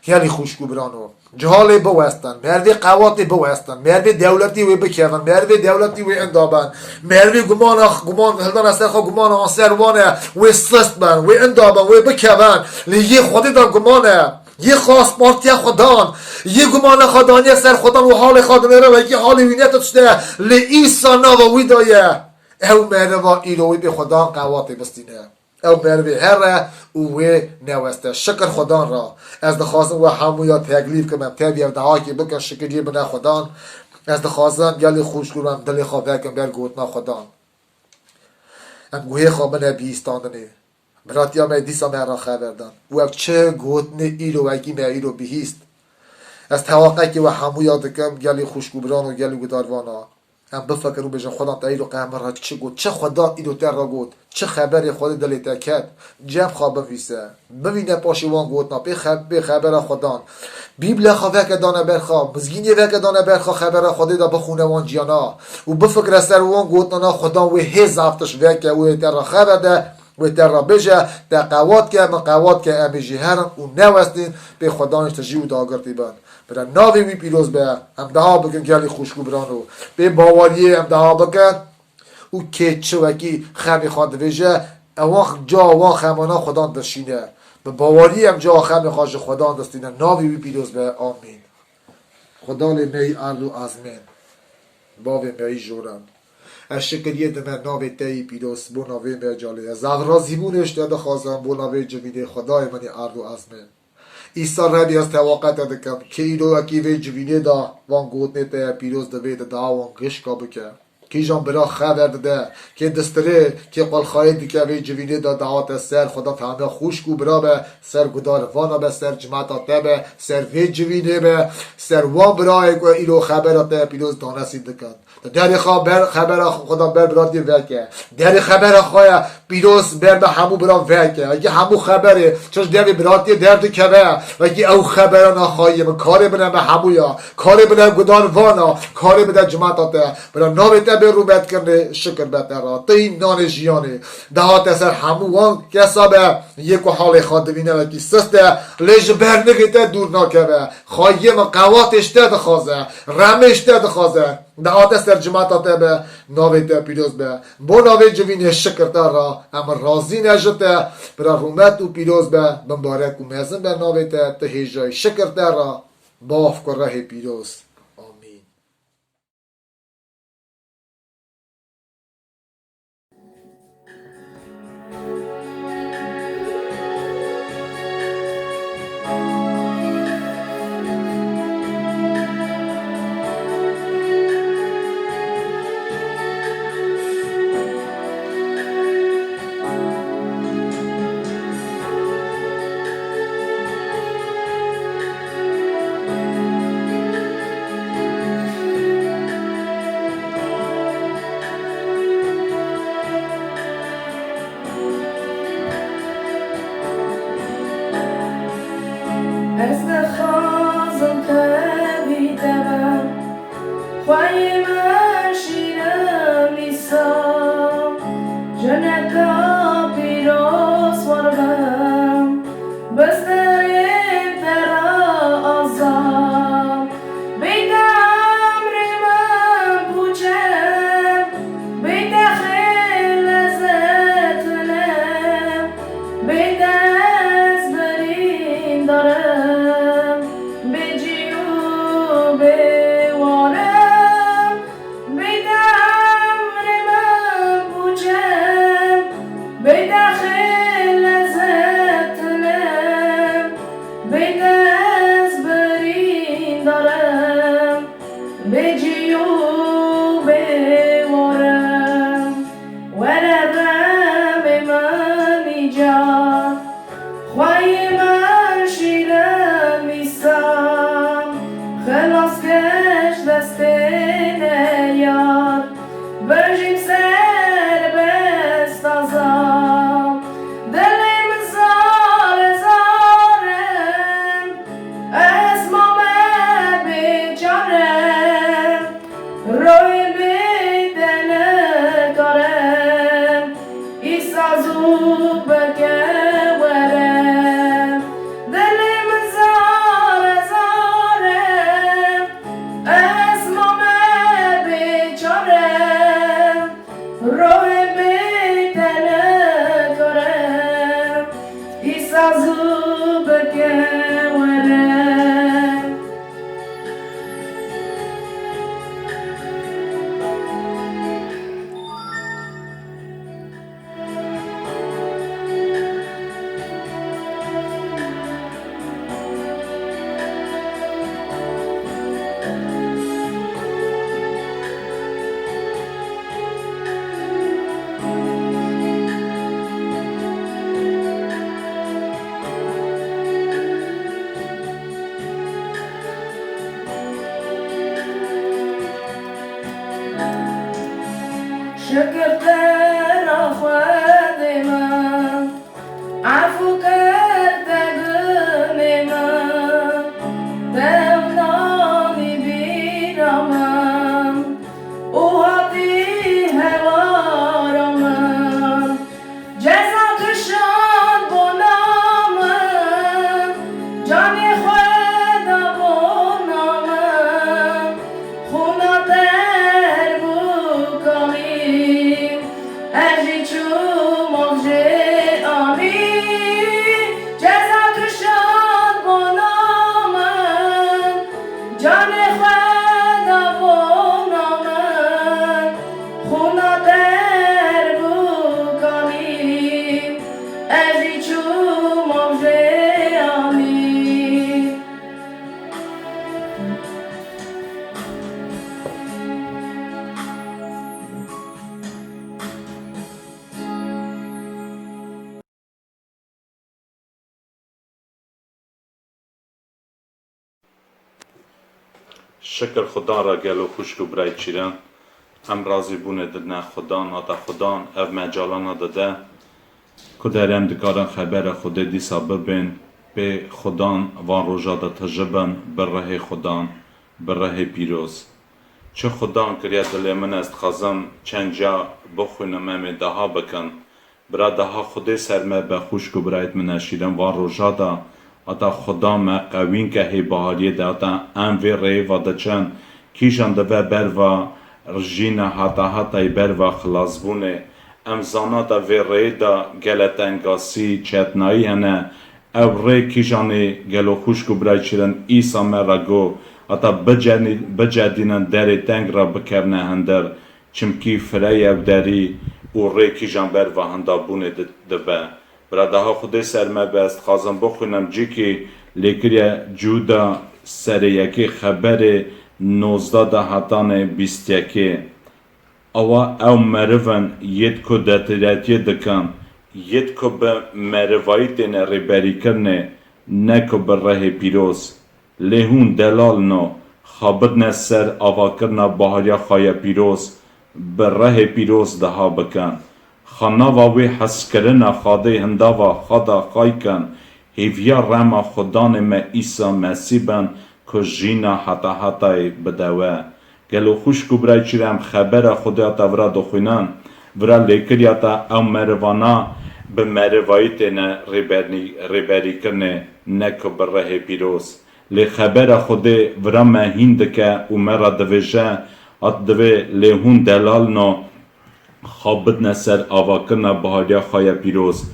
خیلی خوشگو برانو جهالی بوستن مروی قواتی بوستن مروی دولتی وی بکیون مروی دولتی وی اندابن مروی گمان هلدان اثر خواه گمان آنسر وانه وی سست بن وی اندابن وی بکیون لیه خودی دا گمانه یه خاص پارتی خدان یه گمان خدانی سر خدان و حال خدانه رو و یه حالی وینیت تشته لی ایسا ناوا وی دایه او مروی ایلوی به خدان قواتی بستینه او مروی هر اوه نوسته شکر خدان را از دخواستم و همویا تکلیف کنم تبیم دعا که بکن شکری بنا خدان از دخواستم گلی خوش کنم دلی خواب کم بر گوتنا خدان ام گوهی خواب من بیستاندنه براتی هم دیسا من را خبردن و اب چه گوتنه ایلو اگی من ایلو بیهیست از توقعی که و همویا دکم گلی خوشگوبران و گلی گداروانا هم بفکرون بجن خدا تا ایلو قمر را چه گود چه خدا ایلو تر را گود چه خبری خود دلی تکد جب خواب بفیسه ببینه پاشیوان گودنا به خبر خدا بیبل خواه که دانه برخوا مزگینی وکه دانه برخوا خبر خودی دا بخونه وان جیانا و بفکر سر وان گودنا خدا و هز افتش وکه و تر را خبر ده و تر را بجه در قوات که من قوات که امیجی هرم و نوستین به خدا نشتجی و داگرتی بند برای ناوی وی پیروز به هم دها بکن گلی خوشگو برانو به باوریه هم دها بکن او که چه وکی خمی خواند ویژه اوان جا اوان خمانا خدا دستینه به باوری هم جا خمی خواهش خدا دستینه ناوی وی پیروز به آمین خدا لی می ارلو ازمین باوی می جورن از شکریه دمه ناوی تایی پیروز بو ناوی می جالی از اغرازی بونش داده خوازم بو ناوی جمینه خدای منی ارلو ازمین ایسا ربی از توقعت دکم که ایلو اکی وی جوینه دا وان گوتنه تا پیروز دوید دا وان گشکا بکه که جان برا خبر ده که دستره که قل خواهید که وی جوینه دا دعات سر خدا فهمه خوش کو برا به سر گدار وانا به سر جماعتا به سر وی جوینه به سر وان برا ایلو خبرات پیروز دانسی دکن در خبر خدا بر برادی وکه در خبر خواه پیروز بر به همو برا وکه اگه همو خبره چش در برادی درد که و اگه او خبر نخواهیم کاری بنا به همویا کاری بنا گدار وانا کاری بنا جماعتا بنا ناویتا به رو بد کرده شکر بد را تا این نان جیانه دهات سر همو وان کسا به یک حال خادمینه و کی سسته لیج بر نگیته دور ناکه خواهیم قواتش تد خوازه رمش تد خوازه دعات سر جماعتا به ناویتا پیروز به بو ناوی جوینه شکر را اما راضی نجته برا رومت و پیروز به مبارک و مزن به ناویتا تهیجای شکر را باف کن ره پیروز آمین. ونکا پیروز وارم بسترین ترا آزام بیدم ریمم پوچم بیده خیل لذتنم بیده از برین دارم بجی و بوارم بیدم ریمم پوچم بیده خیل لذتنم بیده از برین دارم بجی و بوارم ورم من ایجا خواهی من شیرم میسم خلاص کش دست نیار برجیم سر بست آزام دلیم زار زارم اسمم بیچارم روی بیدن کارم ایسا زوب ورم دلیم زار زارم اسمم بیچارم روی بیدن کارم ایسا زوب ورم شكر ترى خادما عفو كرتقني ما تغناني برمان وهطيها ورمان جزاك الشان بنامان جاني خدا بنامان خونا دربو کنیم اجی چوم آجه آمی جزا کشان بنامن جان خدا بنامن خونا دربو کنیم اجی چوم آجه آمی شکر خدا را گل و خوشک و برای چیرن ام راضی بونه ددن خدا ناتا خدا او مجالانا داده که درم دکارن خبر خود دیسا ببین به خدا وان روژا دا تجبن بر ره خدا بر ره پیروز چه خدا کریا دل من است خازم چند جا بخوینم ام دها بکن برا دها خود سرمه به خوشک و برایت من شیرن وان روژا دا اتا خدا ما قوین که هی بحالیه ده اتا ام وی ری و ده چند کیشان ده بر و رجینا حتا بر و خلاص بونه ام زانا ده وی ری ده گلت انگاسی چتنایی هنه او ری کیشانی گلو خوشکو برای چیرن ایسا مرگو اتا بجدینن در تنگ را بکرنه هندر چمکی فری او داری و ری کیشان بر و هنده بونه ده به برادرها خودی سرمه بست خواستم بخونم جی که لیکریا جودا سر یکی خبر 19 دهاتان 21 او مروان ید که دتریتی دکن ید که به مروایی تینه ریبری کرنه نه که به ره پیروز لهون دلال نو خابد نسر آوا کرنا بحریا خای پیروز به ره پیروز دها بکن خاناوا وی حس کرنا خاده هنداوا خدا خای کن هیویا رما خدان ما ایسا مسیبن که جینا حتا بدوه گلو خوش کو برای چیرم خبر خدا تورا دخوینان ورا لیکریا تا او مروانا به مروایی تینه ریبری کرنه نکو بره پیروز لی خبر خود ورا مهین دکه و مرا دویجه ات دوی لی هون دلال نو خوابت نسر آوا کرنا بهاریا خوایا پیروز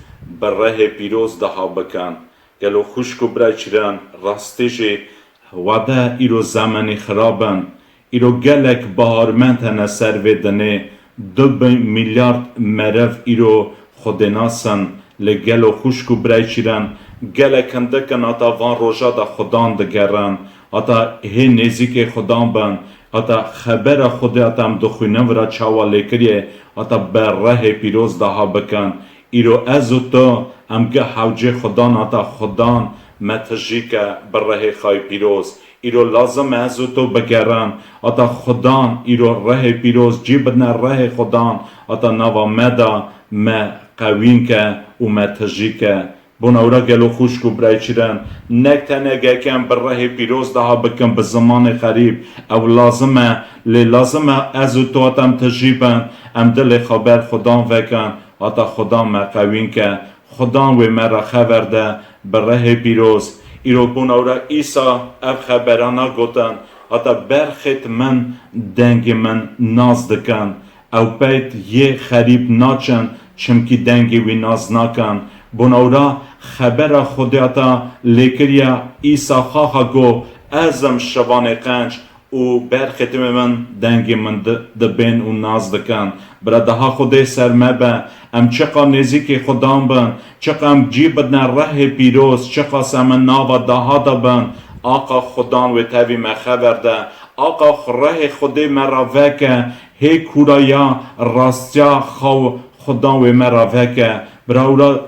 بره پیروز ده بکن گلو خوشکو برای چیران راستی جی وده ایرو زمانی خرابن ایرو گلک بهارمند هنه سر ویدنه 2 میلیارد مرف ایرو خودناسن لگلو خوشکو برای چیران گلک اندکن آتا وان روژا دا خودان دگرن آتا هی نزیک خودان بن آتا خبر خود آتا هم دخوینه ورا چاواله کریه آتا بره پیروز ده بکن ایرو ازو تو امگه حوجه خودان آتا خودان متجی که بره خای پیروز ایرو لازم ازو تو بگرن آتا خودان ایرو ره پیروز جیبنا ره خودان آتا نوا مدا ما قوین که و متجی که بونورا گلو خوشکو برای چیرن نک تنه گکم بره پیروز ده بکن به زمان قریب او لازمه ازو تو آتم تجیبن ام دل خبر خودان وکن آتا خودان ما قوین که خودان و مرا خبر ده بره پیروز ایرو بونورا ایسا اف خبرانا گوتن آتا برخت من دنگ من ناز دکن او بیت یه خریب ناچن چمکی دنگی وی ناز نکن بونورا خبر خودیاتا لیکریا ایسا خواها گو ازم شبان قنج و برختم من دنگی من دبین و ناز دکن براده ها خودی سرمه به ام چقا نزیکی خودان بن چقا ام جیبدن ره پیروز چقا سمن ناوا داها دا بن آقا خودان و تاوی مخبر ده آقا ره خودی مرا وکه هی کورایا راستیا خو خودان و مرا وکه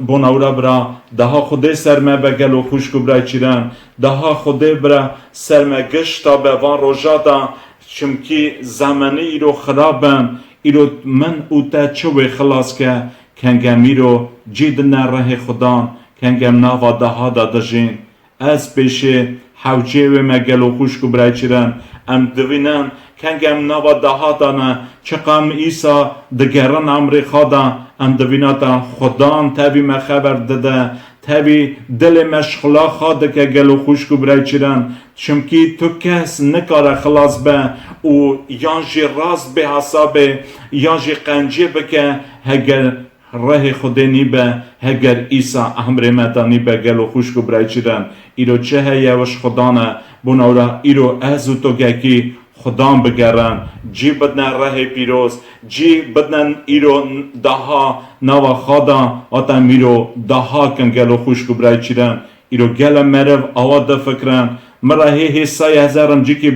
بوناورا برا دها خودی سرمه بگل و خوشکو برای چیرن دها خودی برا سرمه گشتا به وان روژا دا چمکی زمانی ایرو خرابن ایرو من او تا چوی خلاص که کنگم ایرو جید نره خودان کنگم ناوا دها دا دجین از پیشه حوجه و مگل و خوشکو برای چیرن ام دوینن کنگم ناوا دها دانه چقام ایسا دگران امریخا دا ام دویناتا خودان تابی مخبر داده تابی دل مشغلا خواده که گلو خوشکو برای چیرن چمکی تو کس نکاره خلاص به و یانجی راست به حسابه یانجی قنجی بکه هگر ره خودی نیبه هگر ایسا امر مدانی به گلو خوشکو برای چیرن ایرو چه هیوش خدانه بونورا ایرو ازو تو گکی خدام بگرن جی بدن ره پیروز جی بدن ایرو دها نوا خدا آتا میرو دها کن گلو خوشکو برای چیرن ایرو گل مرو آواده فکرن مرا هی حسای هزارم جی کی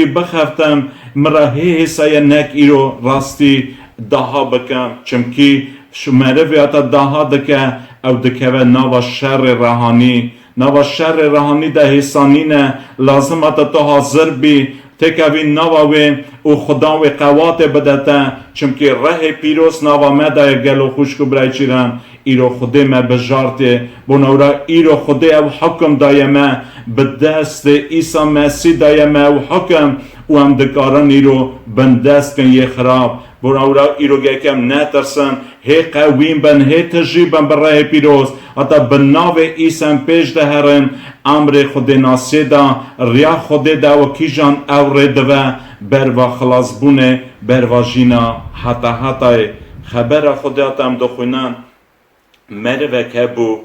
بخفتم مرا هی حسای نک ایرو راستی دها بکم چمکی شماره آتا دها دکه او دکه و نوا شر رهانی ده حسانینه لازم آتا تو حاضر بی تکوی نواوی او خدا و قوات بدتا چمکی ره پیروز نوا مده گلو خوشکو برای چیرن ایرو خود ما بجارته بونورا ایرو خود او حکم دایمه به دست ایسا مسیح دایمه او حکم و هم دکارن ایرو بندست کن یه خراب بونورا ایرو گکم نترسن هی قویم بن هی تجیبن برای پیروز حتی بناو ایسا پیش ده هرن امر خود ناسی دا ریا خود دا و کیجان او ردوه بروا خلاص بونه بروا جینا حتی خبر خود هم دخونن مروه که بو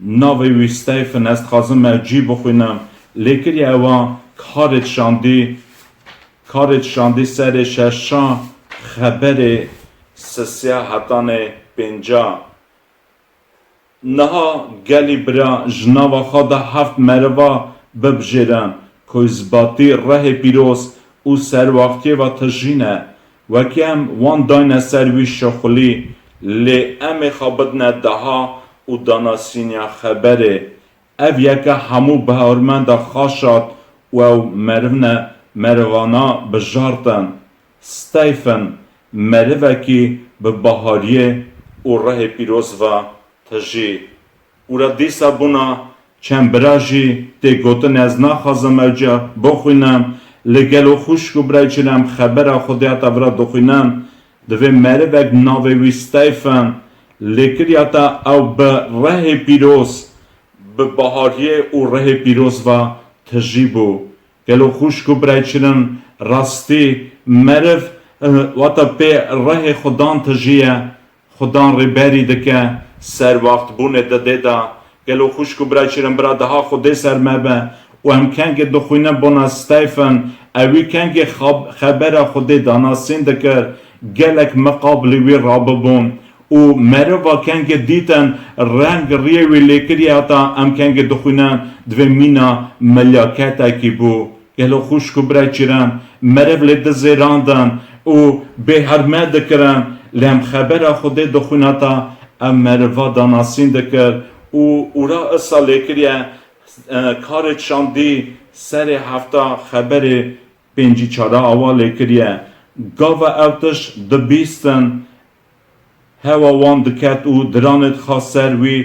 ناوی ویستایفن است خازم مرجی بخونم لیکن یه اوان کارت شاندی سر ششان خبر سسیا حتان پنجا نها گلی برا جناوا خود 7 مروه ببجرن کوزباتی ره پیروز او سر وقتی و تجینه و کم وان داین سروی شخلی لی ام خابدن دها و داناسینیا خبره او یکا همو بهارمند خاشات و مروانا بجارتن ستایفن مروه کی به بهاریه و ره پیروز و تجی او را دیسا بونا چند براجی تی گوتن از نخوازم اوجا بخوینم لگلو خوشکو برای چنم خبر خودیت ورا دخوینم دوی مره وگ ناوی وی ستایفن لیکریاتا او به ره پیروز به بهاریه او ره پیروز و تجیبو گلو خوش کو برای چرن راستی مرف واتا پی ره خدان تجیه خدان ریبری دکه سر وقت بونه داده دا گلو خوش کو برای چرن برا دها خودی سر مبه و هم کنگ دخوینه بنا ستایفن اوی کنگ خبر خودی داناسین دکر گلک مقابلی وی راببون و مروا کنگ دیتن رنگ ریوی لیکری اتا ام کنگ دخوینه دو مینا ملیاکتا کی بو گلو خوش کو برای چرن مرو لید زیراندن و به هرمه دکرن لهم خبر خودی دخوینه تا ام مروا داناسین دکر و اورا اصا لیکریه کار چاندی سر هفته خبر پنجی چارا آواله کریه گاو اوتش دبیستن هوا وان دکت او درانت خاسر وی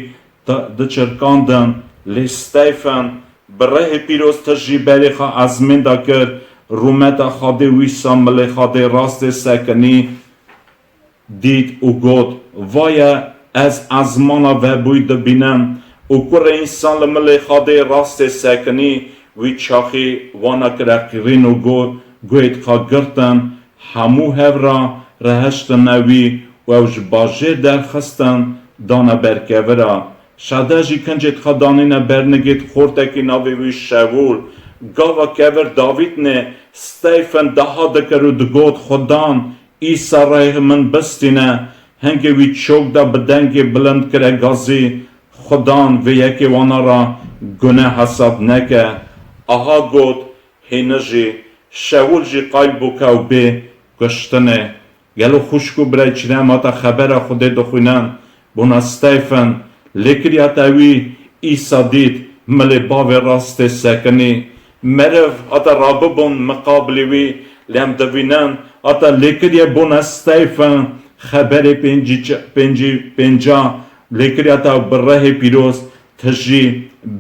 دچرکاندن لیستیفن بره پیروز تجی بری خواه ازمین دا کر رومتا خاده وی سامل خاده راست سکنی دید او گود وای از ازمانا و بوی دبینم او کور انسان لمل خاده راست سکنی وی چاخی وانا کرقیرین و گوید خواه گرتن همو هورا رهشت نوی و اوش باجه در خستن دانا برکورا شده جی کنجت خواه دانین برنگید خورتکی ناوی وی شوول گاوا کور داوید نه ستیفن دها دکرو دگود خودان ایسا رایه من بستینه هنگی وی چوک دا بدنگی بلند کره گازی خدان و یکی وانا را گناه حساب نکه آها گود هینجی شاول جی قایل بوکاو بی گشتنه گلو خوشکو برای چنه ماتا خبر خوده دخوینن بونا ستیفن لیکریاتا وی ایسا دید ملی باو راست سکنی مرف آتا رابه بون مقابلی وی لیم دوینن آتا لیکریا بونا ستیفن خبر پنجا لیکریاتا بره پیروز تجی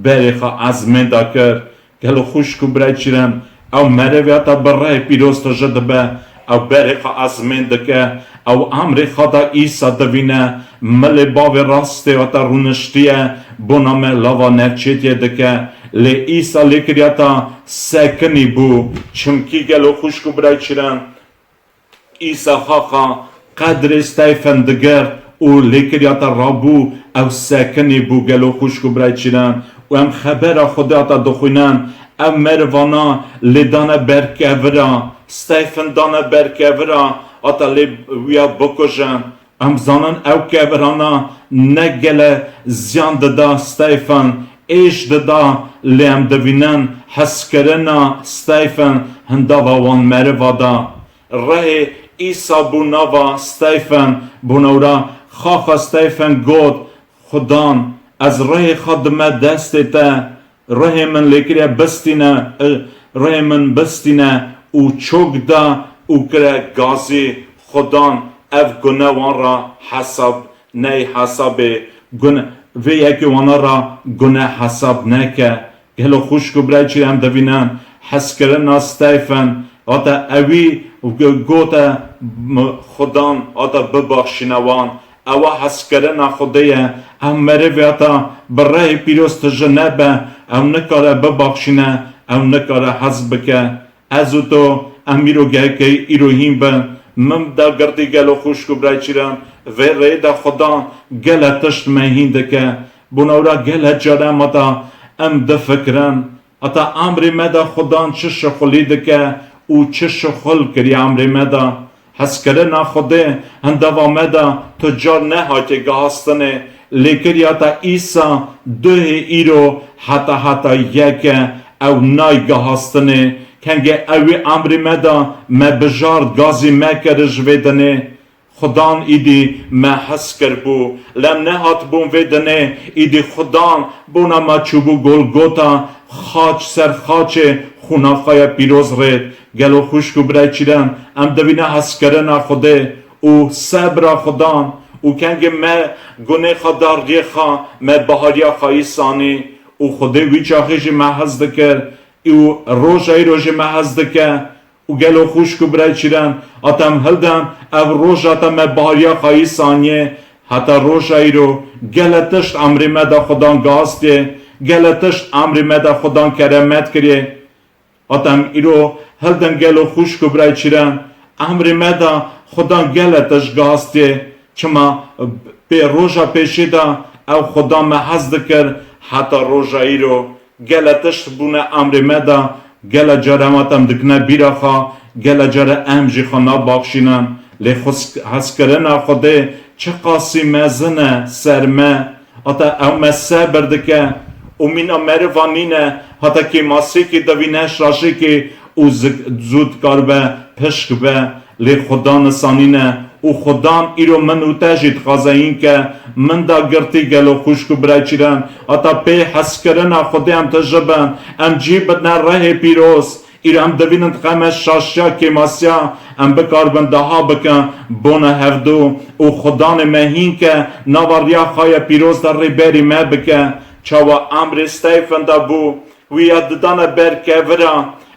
بریخا ازمین دا کر گلو خوشکو برای چیرن او مرویاتا بره پیروز تجد به او بریخا ازمین دکه او امری خدا ایسا دوینه ملی باوی راسته و تا رونشتیه بونامه لاوا نرچیتیه دکه لی ایسا لیکریاتا سکنی بو چمکی گلو خوشکو برای چیرن ایسا خاقا قدر استیفن دگر او لیکریاتا رابو او سکنی بو گلو خوشکو برای چیرن و هم خبر خوداتا دخوینن ام مروانا لیدانه برکورا ستیفن دانه برکورا آتا لی ویا بکجن ام زانن او کورانا نگله زیان ددا ستیفن ایش ددا لی ام دوینن حس کرنا ستیفن هنداوا وان مروادا ره ایسا بوناوا ستیفن بونورا خاخا ستیفن گود خدان از ره خدمه دستتا ره من لیکریا بستینه ره من بستینه او چوک دا او کره گازی خدان اف گناوان را حساب نه حساب و یکی وانا را گناه حساب نکه گلو خوشکو برای چی هم دوینن حس کرن ستیفن آتا اوی گوتا خدان آتا ببخشینوان او حس کرن خدایه هم مروی آتا برای پیروست جنبه او نکاره ببخشینه او نکاره حس بکه ازو تو امیرو گه که ایروهیم به مم دا گردی گلو خوشکو برای چیرم و ریده خدا گله تشت مهین دکه بونورا گله جرم اتا ام دفکرن اتا امری مدا خدا چه شخلی دکه او چه شخل کری امری مدا حس کرنا خوده هندوا مدا تجار نه هاتی گاستنه لیکری اتا ایسا دوه ایرو حتا یکه او نای گاستنه کنگه اوی امری مدا مبجارد گازی مکرش ویدنه خدان ایدی ما حس کر بو لم نهات بون ویدنه ایدی خدان بونا ما چوبو گلگوتا خاچ سر خاچ خونافای پیروز رید گلو خوشکو برای چیرن ام دوینه حس کرنا خوده او صبر خدان او کنگه ما گونه خدار ریخا ما بهاریا خواهی سانی او خوده وی چاخیشی ما حس دکر او روژای ما حس دکر و گلو خوش کو برای چیرن اتم هلدم او روش اتم باریا خواهی ثانیه حتی روش ایرو گلتشت امری مده خدان گاسته گلتشت امری مده خدان کرمت کریه اتم ایرو هلدم گلو خوش کو برای چیرن امری مده خدان گلتش گاسته چما به روژا پیشیده او خدا محض کر حتی روژا ایرو گلتشت بونه امری مده گل جرماتم دکنه بیرخا گل جر امجی خانا باخشینن لی حس کرنا خوده چه قاسی مزنه سرمه اتا او مسه بردکه او مینا مروانینه حتی که ماسی که دوینش راشی که او زود کار به پشک به لی خدا نسانینه او خدام ایرو منو تجید خوازه این که من دا گرتی گلو خوشکو برای چیرن اتا پی حس کرنا خوده هم تجربن ام جیبت نه ره پیروز ایرو هم دوینند خمش شاشیا که ماسیا ام بکار بنده ها بکن بونه هفدو او خدان مهین که نواریا خواهی پیروز در ری بری مه بکن چاوا امر استیفن دا بو ویا ددانه بر کورا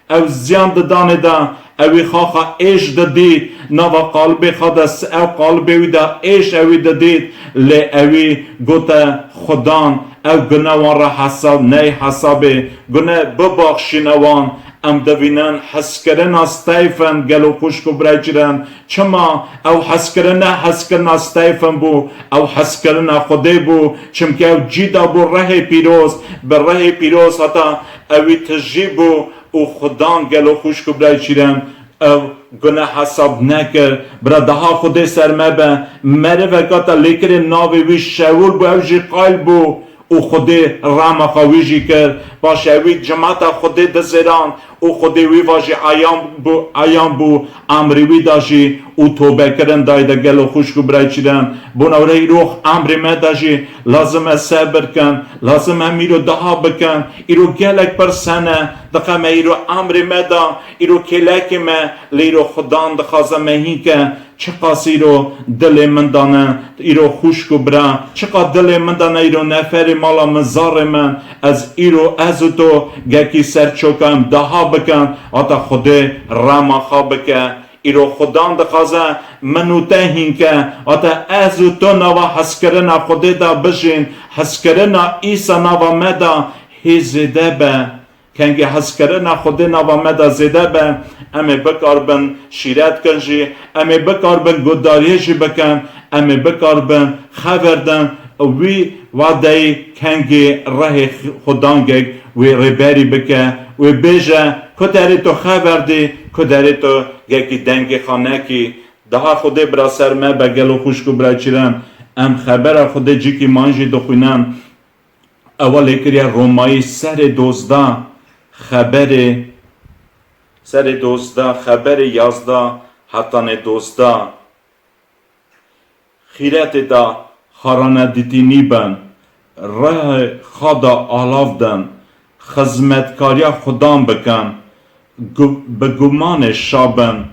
او زیان ددانه دا اوی خواخا ایش ددید نوا قلبی خدس او قلبی ویدا ایش اوی ددید لی اوی گوتا خدان او گناوان را حساب نی حسابی گناه بباخشینوان ام دوینن حس کرن استیفن گلو خوشکو برای چیرن چما او حس کرن استیفن بو او حس کرن خوده بو چمکه او جیدا بو ره پیروز به ره پیروز حتا اوی تجیبو او خدان گلو خوشکو برای چیرن او گناه حساب نکر برا دها خوده سرمه به مره وکاتا لیکر ناوی وی شاول بو او جی قایل بو او خوده رام خواهیجی کرد باشه اوی جماعت خوده دزیران او خوده وی واجی آیام بو امری وی داشی او توبه کرن دایده گلو خوشکو برای چیدن بونوره روح امری ما داشی لازم صبر کن لازم امیرو دها بکن ایرو گلک پر سنه دقم ایرو امری ما دا ایرو کلک ما لیرو خدان دخوازه مهی که چقاسی رو دل من دانه ایرو خوشکو برا چقا دل من دانه ایرو نفر مالا مزار من از ایرو از تو گکی سرچوکم دها بکن آتا خوده راما خواب بکن ایرو خدان دخوازه منو تهین که آتا از تو نوا حس کرنا خوده دا بشین حس کرنا ایسا نوا مدا هیزده به کنگی حس کرنا خوده نوا مدا زده به امی بکار بن شیرت کنجی امی بکار بن گوداریشی بکن امی بکار بن خبردن وی وعده کنگی ره خدانگی وی ریبری بکن وی بیجه کداری تو خبردی کداری تو یکی دنگ خانه کی daha خوده برا سرمه بگلو خوشکو برا چیرن ام خبر خوده جی که مانجی دخوینن اول اکریا رومایی سر دوزده خبر یازده حتان دوزده خیرت دا خارانه دیتینی بن راه خدا آلاف دن خزمتکاریا خدام بکن به گمان شابن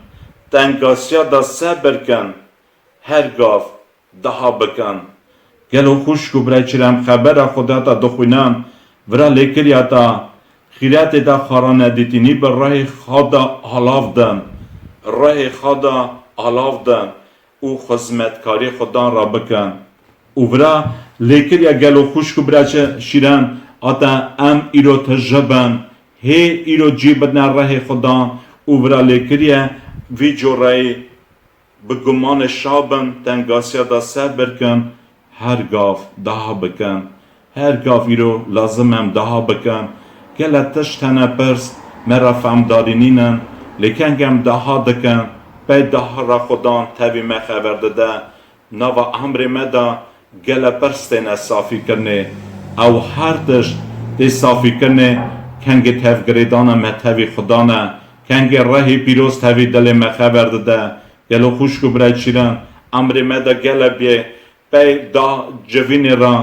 تنگاسیا دا صبر کن هر گاف daha بکن گلو خوشکو برای چیرم خبر خدا تا دخوینم ورا لیکریا تا خیرت دا خارانه دیتینی بر راه خدا آلاف دن او خزمتکاری خدا را بکن او ورا لیکریا گلو خوشکو برای شیرم آتا ام ایرو تجربن هی ایرو جیبت نه راه خدا او ورا لیکریا وی جورای بگمان شابن تنگاسیا دا صبر کن هر گاف daha بکن هر گاف ایرو لازم هم daha بکن گلتش تنه پرس مرا فهم دارینینن لیکن گم daha دکن بی daha را خدان تاوی ما خبر داده نوا امر مدا گل پرس تینه صافی کرنه او هر تش تی صافی کرنه کنگی تاو گریدانه ما تاوی خدانه کنگی راهی پیروز تاوی دل ما خبر داده گلو خوشکو برای چیرن امر مدا گل بیه بی دا جوین را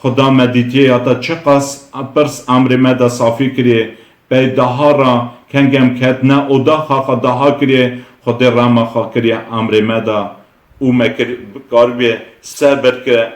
خدا مدیتیه یا چه قاس پرس امر مدا صافی کریه بی daha را کنگم کتنه او دا خواهد daha کریه خود راما خواه کریه امر مدا او مکر کار بیه صبر که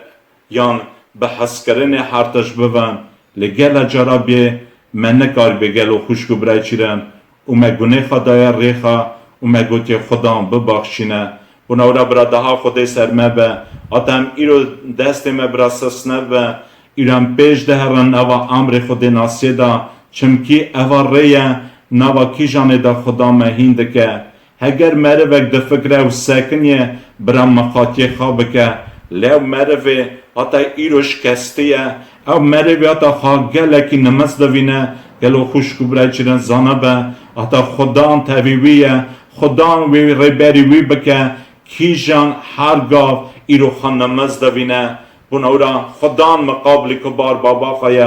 یان به حس کرن هرتش بون لگل جرا بیه من نکار بیه گلو خوشکو برای چیرن و مگونه خدای ریخا و مگوتی خدا ببخشینه بناورا برادها خدای سرمه به آتم ایرو دست مبرا سسنه به ایران پیش دهرن نوا امر خود ناسیه دا چمکی اوا ریه نوا کی جانه دا خدا مهینده که هگر مره وک ده فکره و سکنیه برا مخاطی خواب که لیو مره و آتا ایروش کستیه او مره و آتا خواه گلکی نمز دوینه گلو خوشکو برای چیرن زانه به آتا خدان تاویویه خدان وی ریبری وی بکه کی جان هر گاو ایرو خان نمز دوینه بناورا خدان مقابل کبار بابا خواهی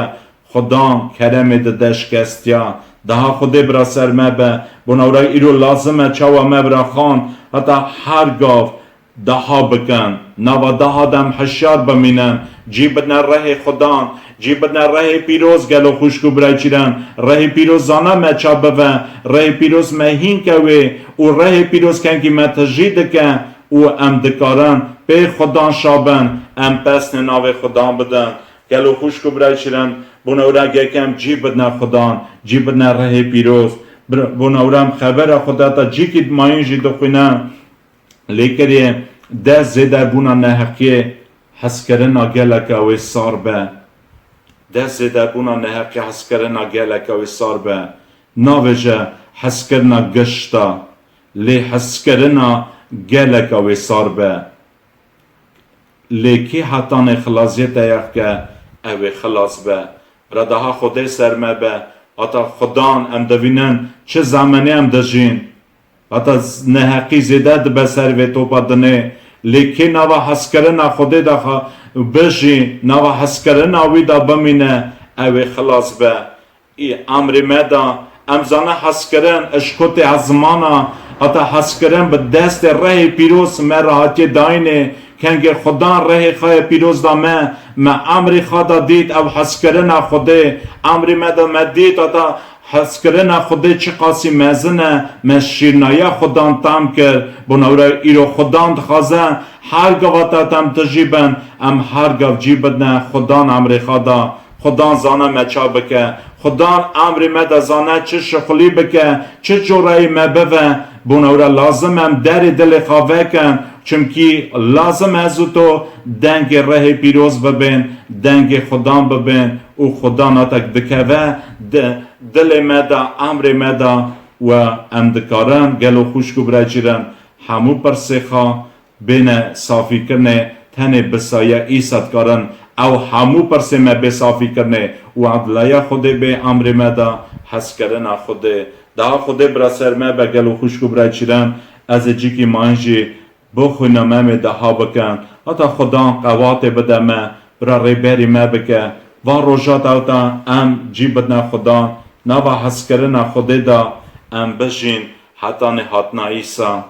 خدان کرم ددش کستیا daha خود برا سر مبه بناورا ایرو لازمه چاوا مبرا خان حتی هر گاو daha بکن نوا daha دم حشار بمینن جیبنا ره خدان جیبنا ره پیروز گلو خوشکو برای چیرن ره پیروز زانه مچا بوه ره پیروز مهین کوه و ره پیروز کنکی متجید که و ام دکارن به خدا شابن ام پسن ناو خدا بدن گلو خوشکو برای چیرن بناورا گکم جیبنا خدان جیبنا ره پیروز بناورم خبر خدا تا جی که ماین جی دخوینم لیکن ده زده بونا نحقی حس کرنا گلک اوی سار به ده زده بونا نحقی حس کرنا گلک اوی سار به ناوجه حس کرنا گشتا لی حس کرنا گلک اوی سار به لیکی حتان خلاصیت ایخ که اوی خلاص به ردها خودی سرمه به اتا خدان ام دوینن چه زمانی ام دجین اتا نحقی زیده به سر و توپا دنه لیکی نوا حس کرنا خودی دا بجی نوا حس کرنا وی دا بمینه اوی خلاص به ای امر مدا امزانه حس کرن اشکوت ازمانا اتا حس کرن به دست ره پیروز مراحتی داینه کنگه خدا ره خواه پیروز دا ما امر خدا دید او حس کرنا خوده امر مدا مدید اتا حس کرنا خوده چه قاسی مزنه مشیرنای خدان تام کرد بناورا ایرو خدان دخوازن هر گواتا تم تجیبن ام هر گو جیبن خدان امر خدا خدان زانه مچا بکه خدان امر مدا زانه چه شخلی بکه چه جورایی مبوه بناورا لازم هم در دل خواه کن چونکی لازم ازو تو دنگ ره پیروز ببین دنگ خدان ببین او خدا ناتک دکوه دل مدا امر مدا و ام دکارن گلو خوشکو برای چیرن همو پرسیخا بین صافی کرنه تنه بسایه ایساد کارن او همو پرسه ما بصافی کرنه و عدلای خوده به امر مدا حس کرن خوده دا خوده برا سر ما به گلو خوشکو برای چیرن از جی که مانجی بخوینه ما ده بکن حتی خدا قوات بده ما برا ریبری ما بکن و روژات اوتا ام جی بدنا خدا نوا حس کرن خوده دا ام بجین حتی نهاتنا ایسا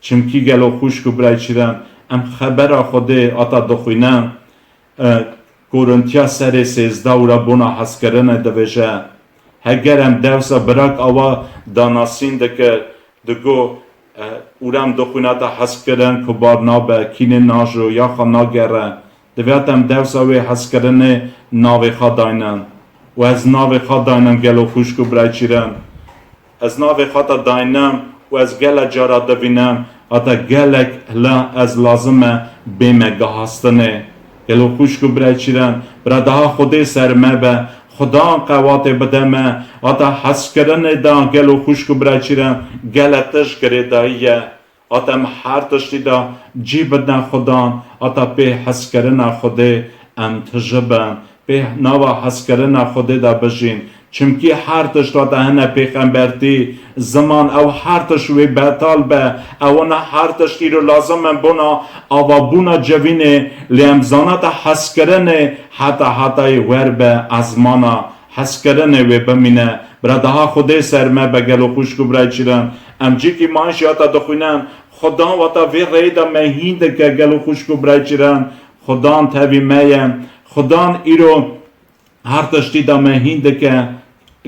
چمکی گلو خوشکو برای چیرن ام خبر خوده آتا دخوینم کورنتیا سر 13 و بونا حس کرن دویجه هگرم دوسا براک آوا داناسین دکر دگو اورم دخویناتا حس کرن کبار نابه کین ناجو یا خوا ناگره دویتم دوسا وی حس کرن ناوی خوا داینن و از ناوی خوا داینن گلو خوشکو برای چیرن از ناوی خوا تا داینم و از گل جارا دوینم آتا گلک هلا از لازمه بیمه گهاستنه گلو خوشکو برای چیرن برادها خوده سرمه به خدا قوات بدمه آتا حس کرن دا گلو خوشکو برای چیرن گلتش گره داییه آتا هر تشتی دا جی بدن خدا آتا به حس کرن خوده ام تجبن به نوا حس کرن خوده دا بجین چمکی هر تشت و دهنه پیغمبرتی زمان او هر تشوی بطال به اونا هر تشتی رو لازم بنا آوا بونا جوینه لیمزانت حس کرنه حتی ور به ازمانا حس کرنه و بمینه برادها خوده سرمه بگلو خوشکو برای چیرن ام جی که مانشی آتا دخوینن خدا و تا وی ریده مهینده که گلو خوشکو برای چیرن خدا تاوی میم خدا ایرو هر تشتی دا مهینده که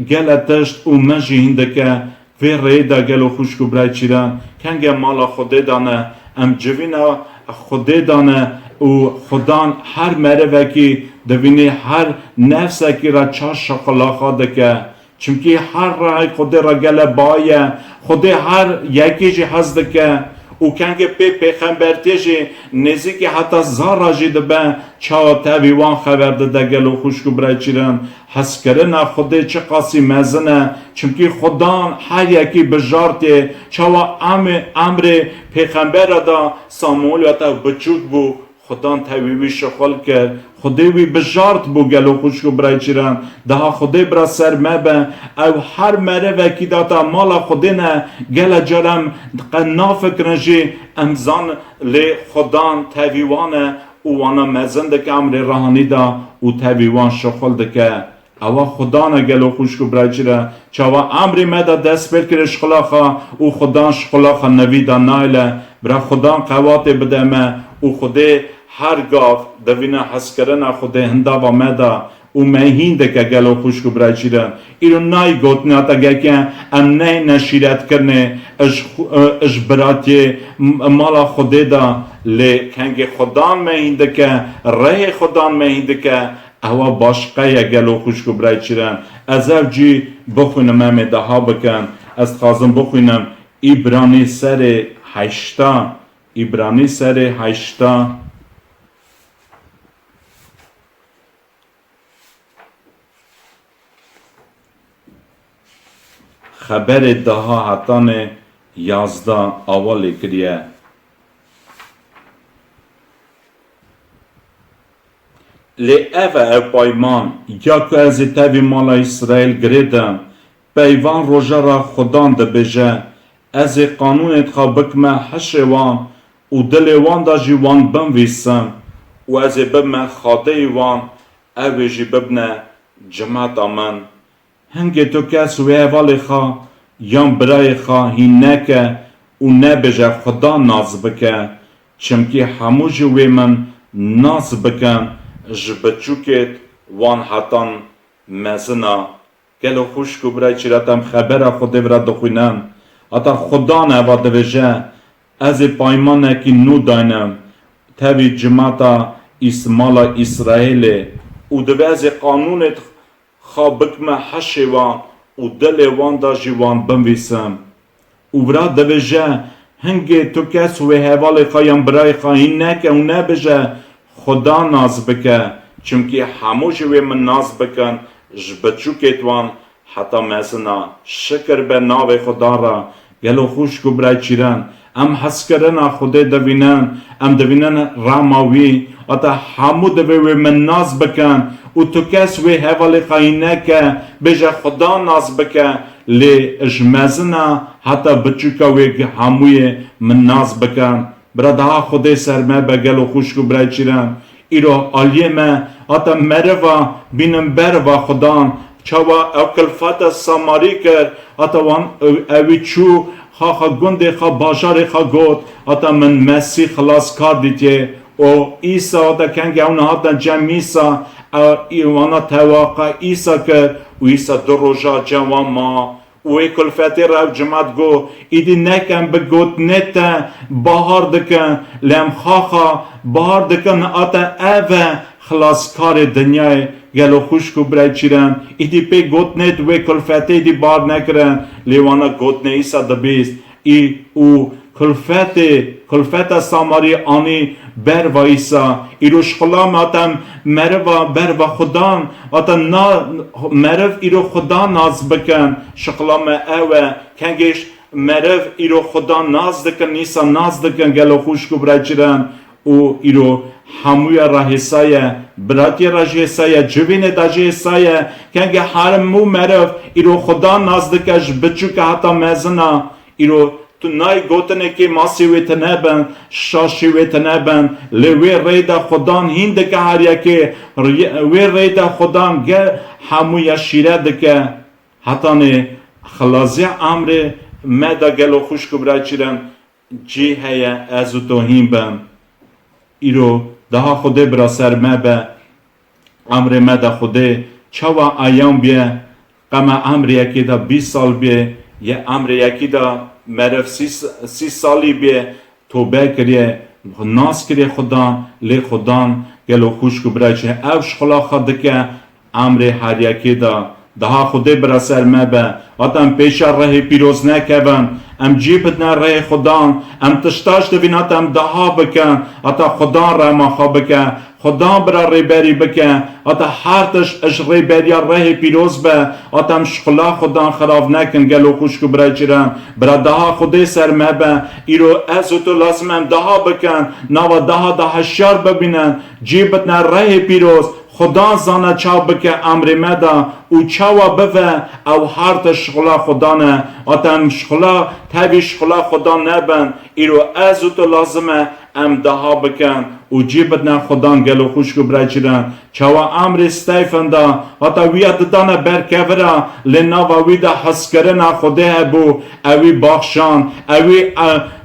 گل تشت و مجی هنده که وی ریده گلو خوشکو برای چیرن کنگه مالا خوده دانه ام جوینا خوده دانه و خدا هر مره وکی دوینه هر نفسه که را چار شقلا خواده که چونکی هر رای خود را گل بایه خود هر یکی جی حزد که او کنگه پیغمبرتی جی نزی که حتی زارا جی دبه چا تاویوان خبر ده گل و خوشکو برای چیرن حس کرن خود چه قاسی مزنه چونکی خدان هر یکی بجارتی چا امر پیغمبر دا سامول و تا بچوک بو خدان تاویوی شخول کرد خداوی بجارت بو گلو خوشکو برای چیرن ده خدای برا سر مبه او هر مره وکی داتا مالا خدینه گل جرم قناف کرنجی امزان لی خدان تاویوانه او وانا مزن دکه امر رهانی دا او تاویوان شخول دکه او خدانه گلو خوشکو برای چیره چاوا امری مده دست بر کرش خلاخا او خدان شخلاخا نویدا نایله برا خدان قوات بدمه او خدای هر گاف دوینا حس کرنا خود هندا و مدا او مهین دکه گلو خوشکو برای چیرن ایرو نای گوتنه تا گکه ام نه نشیرت کرنه اش براتی مالا خوده دا لی کنگ خدان مهین دکه ره خدان مهین دکه اوا باشقه گلو خوشکو برای چیرن از او جی بخونم همه دها بکن از خازم بخونم ایبرانی سر 8 ایبرانی سر 8 خبر دها حتان 11 اول کریه لی او پایمان یا که از تاوی مالا اسرائیل گریدم پیوان روژه را خدان ده بجه از قانونت خوابکمه حشوان و دلوان دا جیوان بنویسم و از ببمه خاده وان او جی ببنه جماعت آمن هنگی تو کس و احوال خواه یا برای خواه هی نکه و نبجه خدا ناز بکه چمکی همو جوی من ناز بکن جبچوکت وان حتان مزنا گلو خوشکو برای چیراتم خبر خود برا دخوینم اتا خدا نوا دوجه از پایمانه که نو داینم تاوی جماعتا اسمالا اسرائیل و دوز قانونت خوابکمه حشوان و دل وان دا جوان بنویسم و برا دوجه هنگی تو کس و حوال خوایم برای خواهی نکه و نبجه خدا ناز بکه چونکی همو جوی من ناز بکن جبچوکت وان حتی مثلا شکر به ناو خدا را گلو خوشکو برای چیرن ام حس کرن خدا دوینن ام دوینن راماوی اتا همو دوی من ناز بکن و تو کس وی حوالی خواهی نکه بجه خدا ناز بکه لی اجمزنا حتی بچوکا وی هموی من ناز بکن برادها خدا سرمه بگل و خوشکو برای چیرن ایرو آلیه ما اتا مروا بینم بروا خدان چاوا اوکلفات ساماری کر اتا وان اوی چو خا گنده خا باشار خا گوت اتا من مسیح خلاص کار دیتیه او ایسا اتا کنگه اون هاتا جمیسا ایوانا تواقع ایسا کر و ایسا دو روژا جوان ما و کلفتی رو جماعت گو ایدی نکن بگوت نتا بهار دکن لیم خاخا بهار دکن آتا اوه خلاصکار دنیای گلو خوشکو برای چیرن ایدی پی گوت نت و کلفتی دی بار نکرن لیوانا گوت نیسا دبیست ای او کلفت ساماری آنی بر و ایسا ایرو شخلام آتم مروا بر و خدان آتم مرو ایرو خدا ناز بکن شخلام اوه کنگش مرو ایرو خدا ناز دکن نیسا ناز دکن گلو خوشکو برای چیرن او ایرو هموی را حسایه براتی را حسایه جوین دا حسایه کنگه حرمو مرو ایرو خدا ناز دکش بچو که حتی مزنا ایرو تو نای گوتنه که ماسی ویت نبن شاشی ویت نبن لوی ریدا خدان هند که هر یکی وی ریدا خدان گر هموی شیره دکه حتی نه خلاصی امر مدا گلو خوشکو برای چیرن جی هیا ازو توهین بم ایرو daha خوده برا سر مبه امر مدا خوده چوا ایام بیه قم امر یکی دا 20 سال بیه یه امر یکی دا مرف 30 سالی بیه توبه کریه ناس کریه خدا لی خدا گلو خوش کو برای چه اوش خلا خود که امر هر یکی دا daha خدا برا سر ما به اتم پیش راه پیروز نکوان ام جیبت نه راه خدا ام تشتاش دوین اتم daha بکن اتا خدا را ما خواه بکن خدا برا ریبری بکن اتا هرتش اش ریبری راه پیروز به اتم شخلا خدا خراب نکن گلو خوشکو برای چیرم برا daha خدا سر ما به ایرو از تو لازمم daha بکن نوا daha شار ببینن جیبت نه راه پیروز خدا زانه چاو بکه امر مدا او چاو بوه او هرت شغلا خدا نه اتم شغلا تبی شغلا خدا نبن ایرو از تو لازمه ام daha بکن او جیبت نه خدا گلو خوشکو برای چیرن چاو امر استیفن دا اتا وید دانه برکورا لناوا وید حسکرن خدا بو اوی باخشان اوی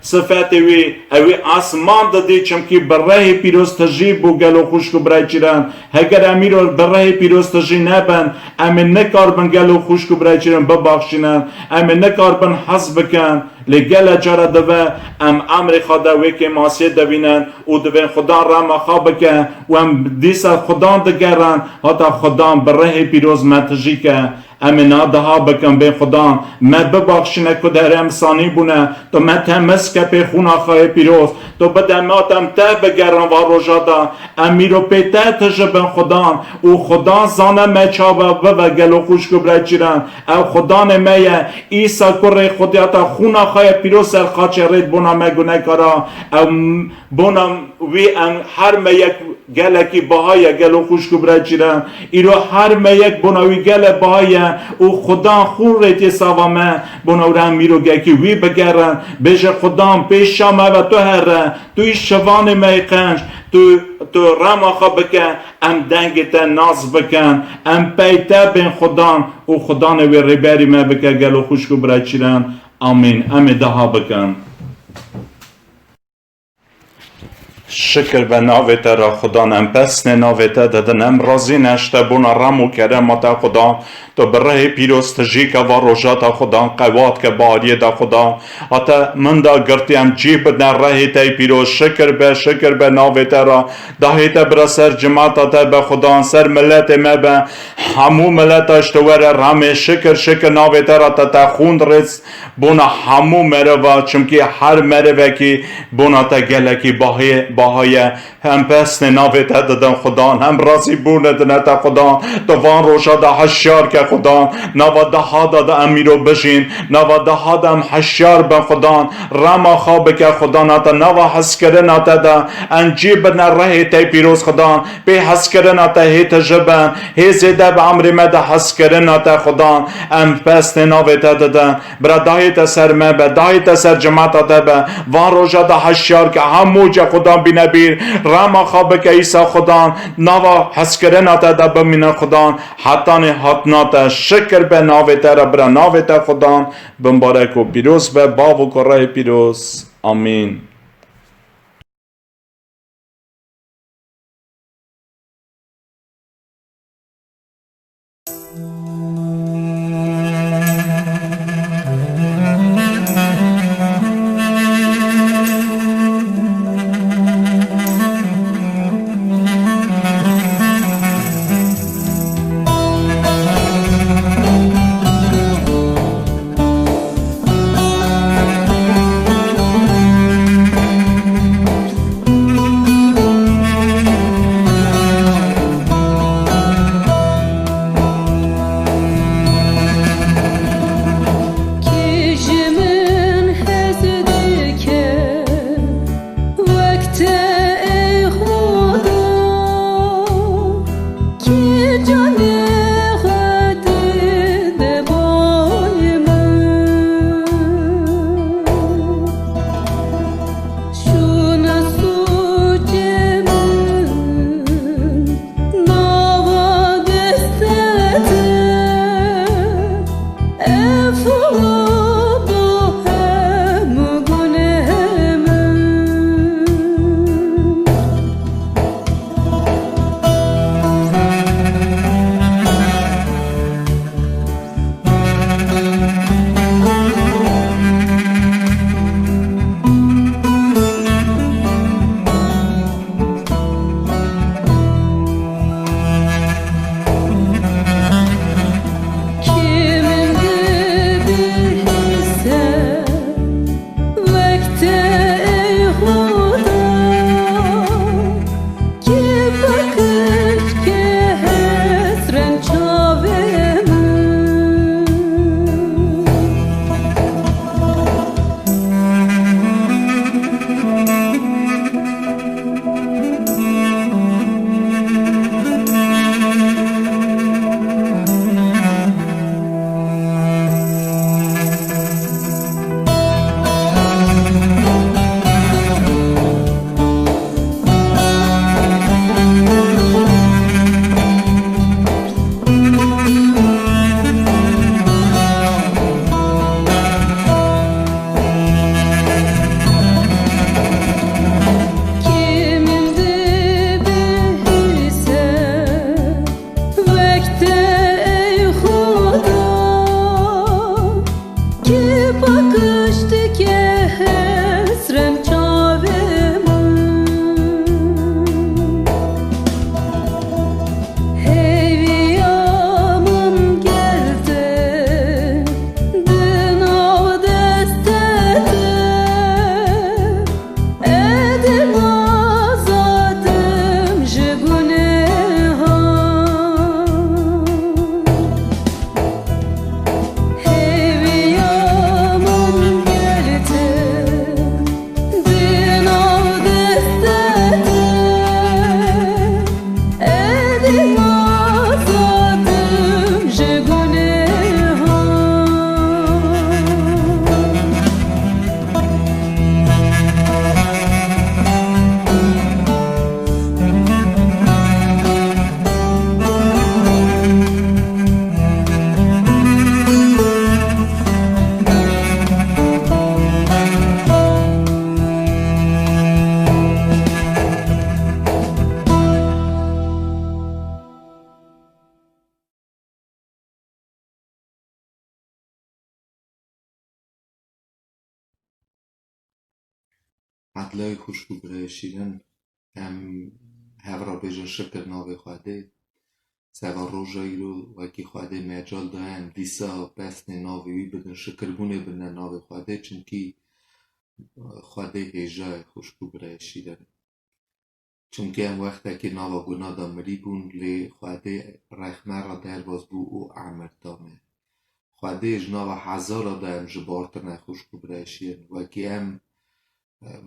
صفت اوی آسمان دادی چمکی برای پیروز تجیب بو گلو خوشکو برای چیرن هگر امیرو برای پیروز تجیب نبن امن نکار بن گلو خوشکو برای چیرن بباخشینن امن نکار بن حس بکن لگل جارا دوه امر خدا وی که ماسیه دوینن او دوین خدا را مخواه بکن و دیسا خدا دگرن حتی خدا برای پیروز متجی که امنا daha بکن به خدا ما ببخشنه که در امسانی بونه تو ما تمس که به خونه خواه پیروز تو بدماتم تا بگرن و روژادا امیرو پیتا تجبن خدا او خدا زانه ما چاوه و گلو خوش که برای چیرن او خدا نمیه ایسا کره خودیاتا خونه خواه پیروز سر خاچه رید بونا مگونه کرا او بونا وی هر ما یک گلکی بهای گلو خوش که برای چیرن ایرو هر ما یک بوناوی گل بهای او خدا خور ریتی سوامه بوناورم میرو گکی وی بگرن بیش خدا پیش شامه و تو هره توی شوان میقنج تو رماخا بکن ام دنگتا ناز بکن ام پیتا بین خدا او خدا نوی ریبری ما بکن گلو خوش که برای چیرن آمین ام daha بکن شکر به ناویت را خدا نم پسن ناویت دادنم رازی نشته بونا رمو کرمت خدا تو برای پیروز تجیک و روژات خدا قوات که باری دا خدا حتی من دا گرتیم جیب در راه تای پیروز شکر به ناویت را دهیت برا سر جماعت تا به خدا سر ملت ما به همو ملت اشتوار رم شکر ناویت را تا خوند رس بونا همو مروا چمکی هر مروا کی بونا تا گلکی باهای هم پسن ناویت دادن خدا هم رازی بونه دنتا خدا تو وان روشا دا هشیار که خدا نوا daha دا امیرو بشین نوا daha هم هشیار به خدا رما خواب که خدا نتا نوا حس کرن نتا دا انجیب نره تی پیروز خدا به حس کرن نتا هیت جبن هی زیده به عمر مده حس کرن نتا خدا ام پسن ناویت دادن برا دایت سر ما به دایت سر جماعت تا به وان روشا دا هشیار که همو جا خدا بینبیر رما خواب که ایسا خدا نوا حس کرن نتا دا بمین خدا حتی حت نتا شکر به ناویت را برا ناویت خدا بمبارک و پیروز به باب و کره پیروز آمین عدلای خوشبو برای شیرن هم هفرا بیجن شکر ناوی خواهده سوا روژایی رو وکی خواهده مجال دایم دیسا بسن ناوی وی بدن شکر بونه بنا ناوی خواهده چونکی خواهده هیجای خوشبو برای شیرن چونکه هم وقتا که ناوا گناه دا مری بون لی خواهده رخمه را در باز بو او عمر دامه خواهده اجناوا هزار دا هم جبارتر نخوشبو برای شیرن وکی هم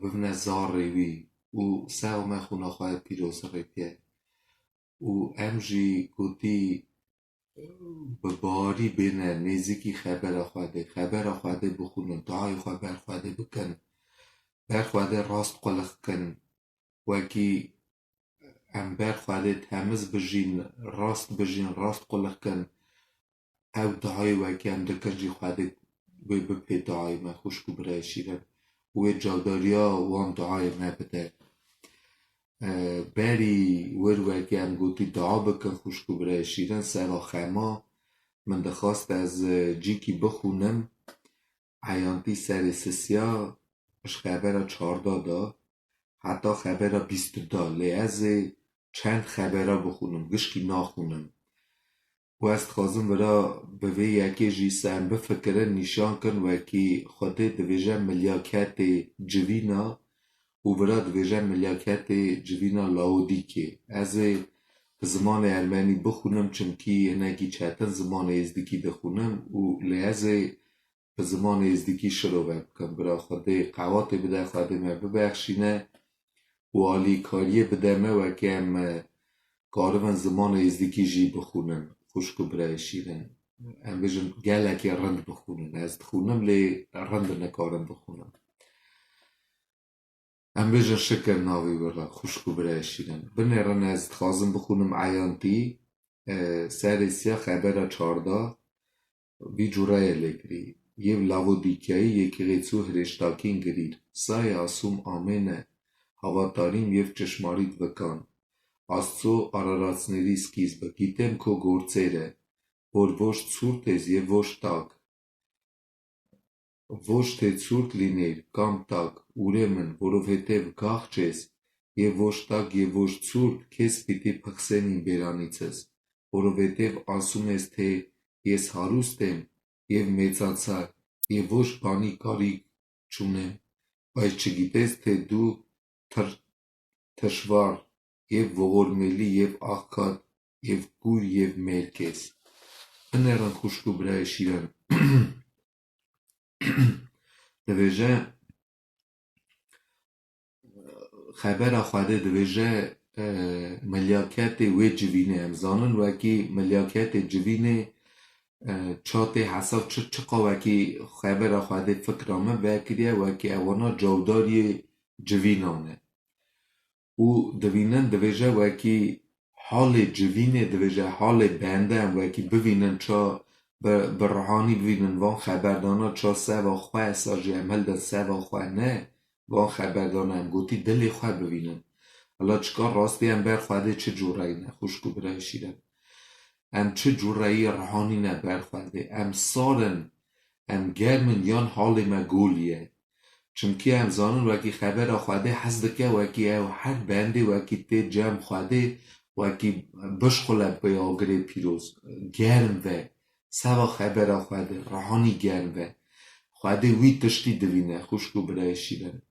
ببینه زار روی او سه و مخونا خواهد پیروز رپیه او امجی گوتی بباری بینه نیزیکی خبر خواهده بخونن دعای خواه برخواهده بکن برخواهده راست قلق کن وکی ام برخواهده تمیز بجین راست قلق کن او دعای وکی ام دکنجی خواهده وی بپی دعای ما خوشکو برای شیرن و جاداریا وان دعای ما بده بری وکی ام گوتی دعا بکن خوشکو برای شیرن سرا خیما من دخواست از جیکی بخونم عیانتی سر سسیا اش خبر 14 دا حتی خبر 20 دا لیاز چند خبره بخونم گشکی ناخونم و است خوازم برا به وی یکی جیسن بفکره نشان کن وکی خوده دویجه ملیاکت جوینا و برا دویجه ملیاکت جوینا لاودیکی از زمان ارمنی بخونم چونکی نگی چهتن زمان ازدیکی بخونم و لیاز به زمان ازدیکی شروع بکن برا خوده قوات بده خوده ما ببخشینه و آلی کاریه بده ما وکی هم کارون زمان ازدیکی جی بخونم خوشکو برای شیرن ام بجن گلکی رند بخونن از خونم لی رند نکارم بخونم ام بجن شکر ناوی برا خوشکو برای شیرن بنرن از خوازم بخونم عیانتی سر سیا خبر 14 بی جورای لگری یه لاو دیکایی یکی غیتسو هرشتاکین گریر سای آسوم آمینه هوا تاریم یف چشمارید بکن آسو آرارات نریسکیز بگیتم کو گورتسیره بور وشت سورت از یه وشت تاک وشت سورت لینیر کام تاک اوره من بروفته و کاخچیز یه وشت تاک یه وشت سورت کس بیتی پخسنین بیرانیتز بروفته و آسوم از ته یه سهاروستم یه میزانسا یه وشت پانی کاری چونه وای چگیتز ته دو تشوار یه وغرملی یه آکاد یه گور یه مرکز انران خوشکو برای شیرن دویجه خبر خواهده دویجه ملیاکت وی جوینه امزانن وکی ملیاکت جوینه چاته حساب چقا وکی خبر خواهده فکرامه وکریه وکی اوانا جوداری جوینانه او دوینن دویجه وکی حال جوینه دویجه حال بنده هم وکی بوینن چا برهانی بوینن وان خبردانا چا سوا خواه ساجی عمل دا سوا خواه نه وان خبردانا هم گوتی دلی خواه بوینن حالا چکار راستی هم برخواهده چه جورایی نه خوشکو برای شیرن هم چه جورایی رهانی نه برخواهده هم سارن هم گرمن یان حال مگولیه چونکی هم زانون وکی خبر خواهده حزدکه وکی او هر بنده وکی تی جمع خواهده وکی بشخلب به آگره پیروز گرم و سوا خبر خواهده رهانی گرم و خواهده وی تشتی دوینه خوشکو برای شیرن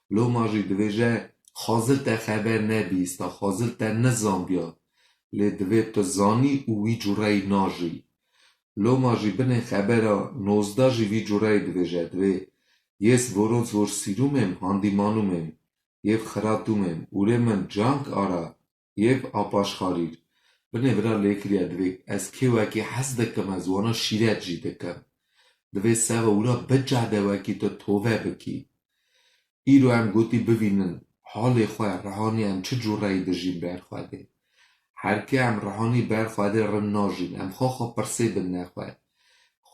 لو ماجی دویجه خازل تا خبر نبیست تا خازل تا نظام بیا لی دوی تا زانی او وی جورای ناجی لو ماجی بنه خبر 19 جی وی جورای دویجه دوی یس ورونز ور سیرومم هاندی مانومم یف خراتومم اوره من جانک آرا یف آپاش خاریر بنه برا لیکریا دوی از که وکی حس دکم از وانا شیرت جی دکم دوی سوا اورا بجعده وکی تا توه بکی ای رو هم گوتی ببینن حال خواه رهانی هم چه جورایی دجیم برخواهده هر که هم رهانی برخواهده رن ناجین هم خواه پرسه بن نخواه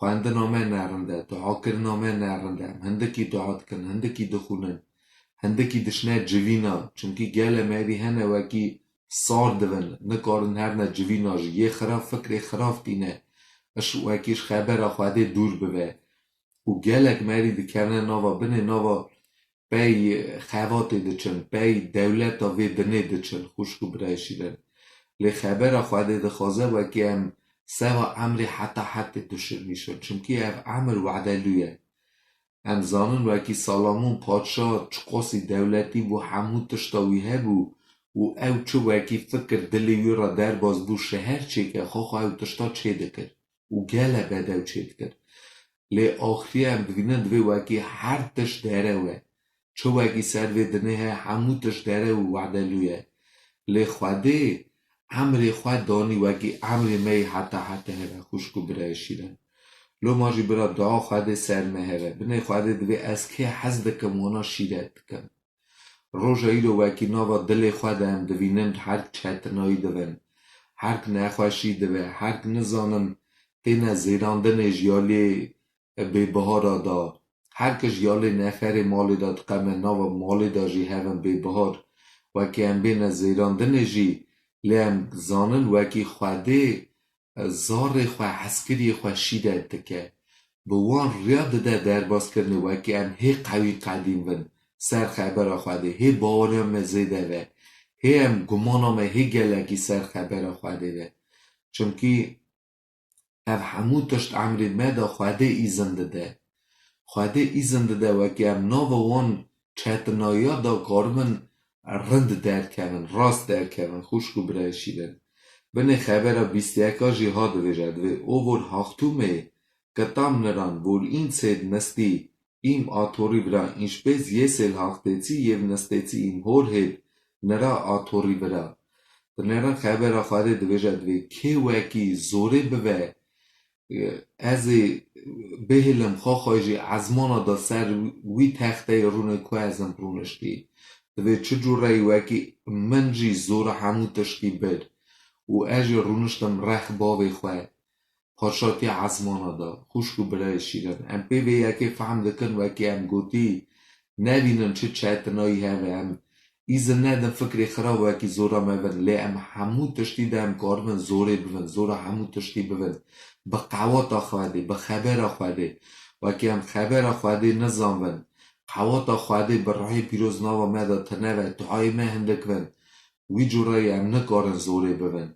خوانده نامه نرنده دعا کر نامه نرنده هندکی دعات کن هندکی دخونن هندکی دشنه جوینا چونکی گل میری هنه وکی سار دون نکارن هر نه جوینا جی یه خراف فکر خراف دینه اش وکیش خبر خواهده دور ببه و گلک میری دکرنه ناوا بنه ناوا پی خوات دچن پی دولت و دنه دچن خوشکو برای شیرن لی خبر خواده دخوازه وکی هم سوا امر حتی دشر میشن چونکی اف امر وعدلویه ام زانن وکی سالامون پادشاه چقاسی دولتی بو همو تشتاویه بو و او چو وکی فکر دلیوی را در باز بو شهر چه که خواه او تشتا چه دکر و گله بدو چه دکر لی آخری هم بگنن دوی وکی هر تش داره وه چو وکی سر وی دنه همو تش داره و وعدلویه لی خواده امر خواه دانی وکی امر می حتی هره خوشکو برای شیرن لو ماجی برا دعا خواده سر مهره بنه خواده دوی از که حز دکم وانا شیرت دکم روژا ایرو وکی ناوا دل خواده هم دوینم هرک چهتنایی دوین هرک نخواشی دوی هرک نزانم تینا زیراندن جیالی به بهارا دا هرک جیالی نفر مالی داد قمه ناوا مالی دا جی هون به بهار وکی هم بین زیراندن جی لیم زانن وکی خواده زار خواه حسکری خواه شیده دکه به وان ریاد ده در باز کرنه وکی هم هی قوی قدیم ون سر خبر خواده هی باورم زیده و هی هم گمانم هی گلکی سر خبر خواده و چونکی اف همو تشت عمری مدا خواده ایزنده ده خواده ایزنده ده وکی هم ناو وان چهتنایا دا کارمن رند در کمن راست در کمن خوشکو برای شیدن بنه خبر 21 جهاد وجد و اوور هاختومه کتام نران بول این سید نستی ایم آتوری برا اینش بیز یه سیل هاختیچی یه نستیچی ایم هور هید نرا آتوری برا نرا خبر خواده دوجد و که وکی زوره بوه از بهلم خواهی ازمانا دا سر وی تخته رونه که ازم رونشتی دوی چجوره وکی منجی زوره همو تشکی بر و اجی رونشتم رخ باوی خواه پاشاتی عزمانا دا خوشکو برای شیرن ام پیوی یکی فهم دکن وکی ام گوتی نبینن چه چهتنایی همه ام ایزن ندن فکری خراب وکی زورا مبن لی ام همو تشتی دا ام کارمن زوره ببن زورا همو تشتی ببن به قوات آخواده به خبر آخواده وکی ام خبر آخواده نظام بن قوات آخواده به رای پیروز ناوا مدا تنوه دعای مهندک بن وی جورایی ام نکارن زوره ببن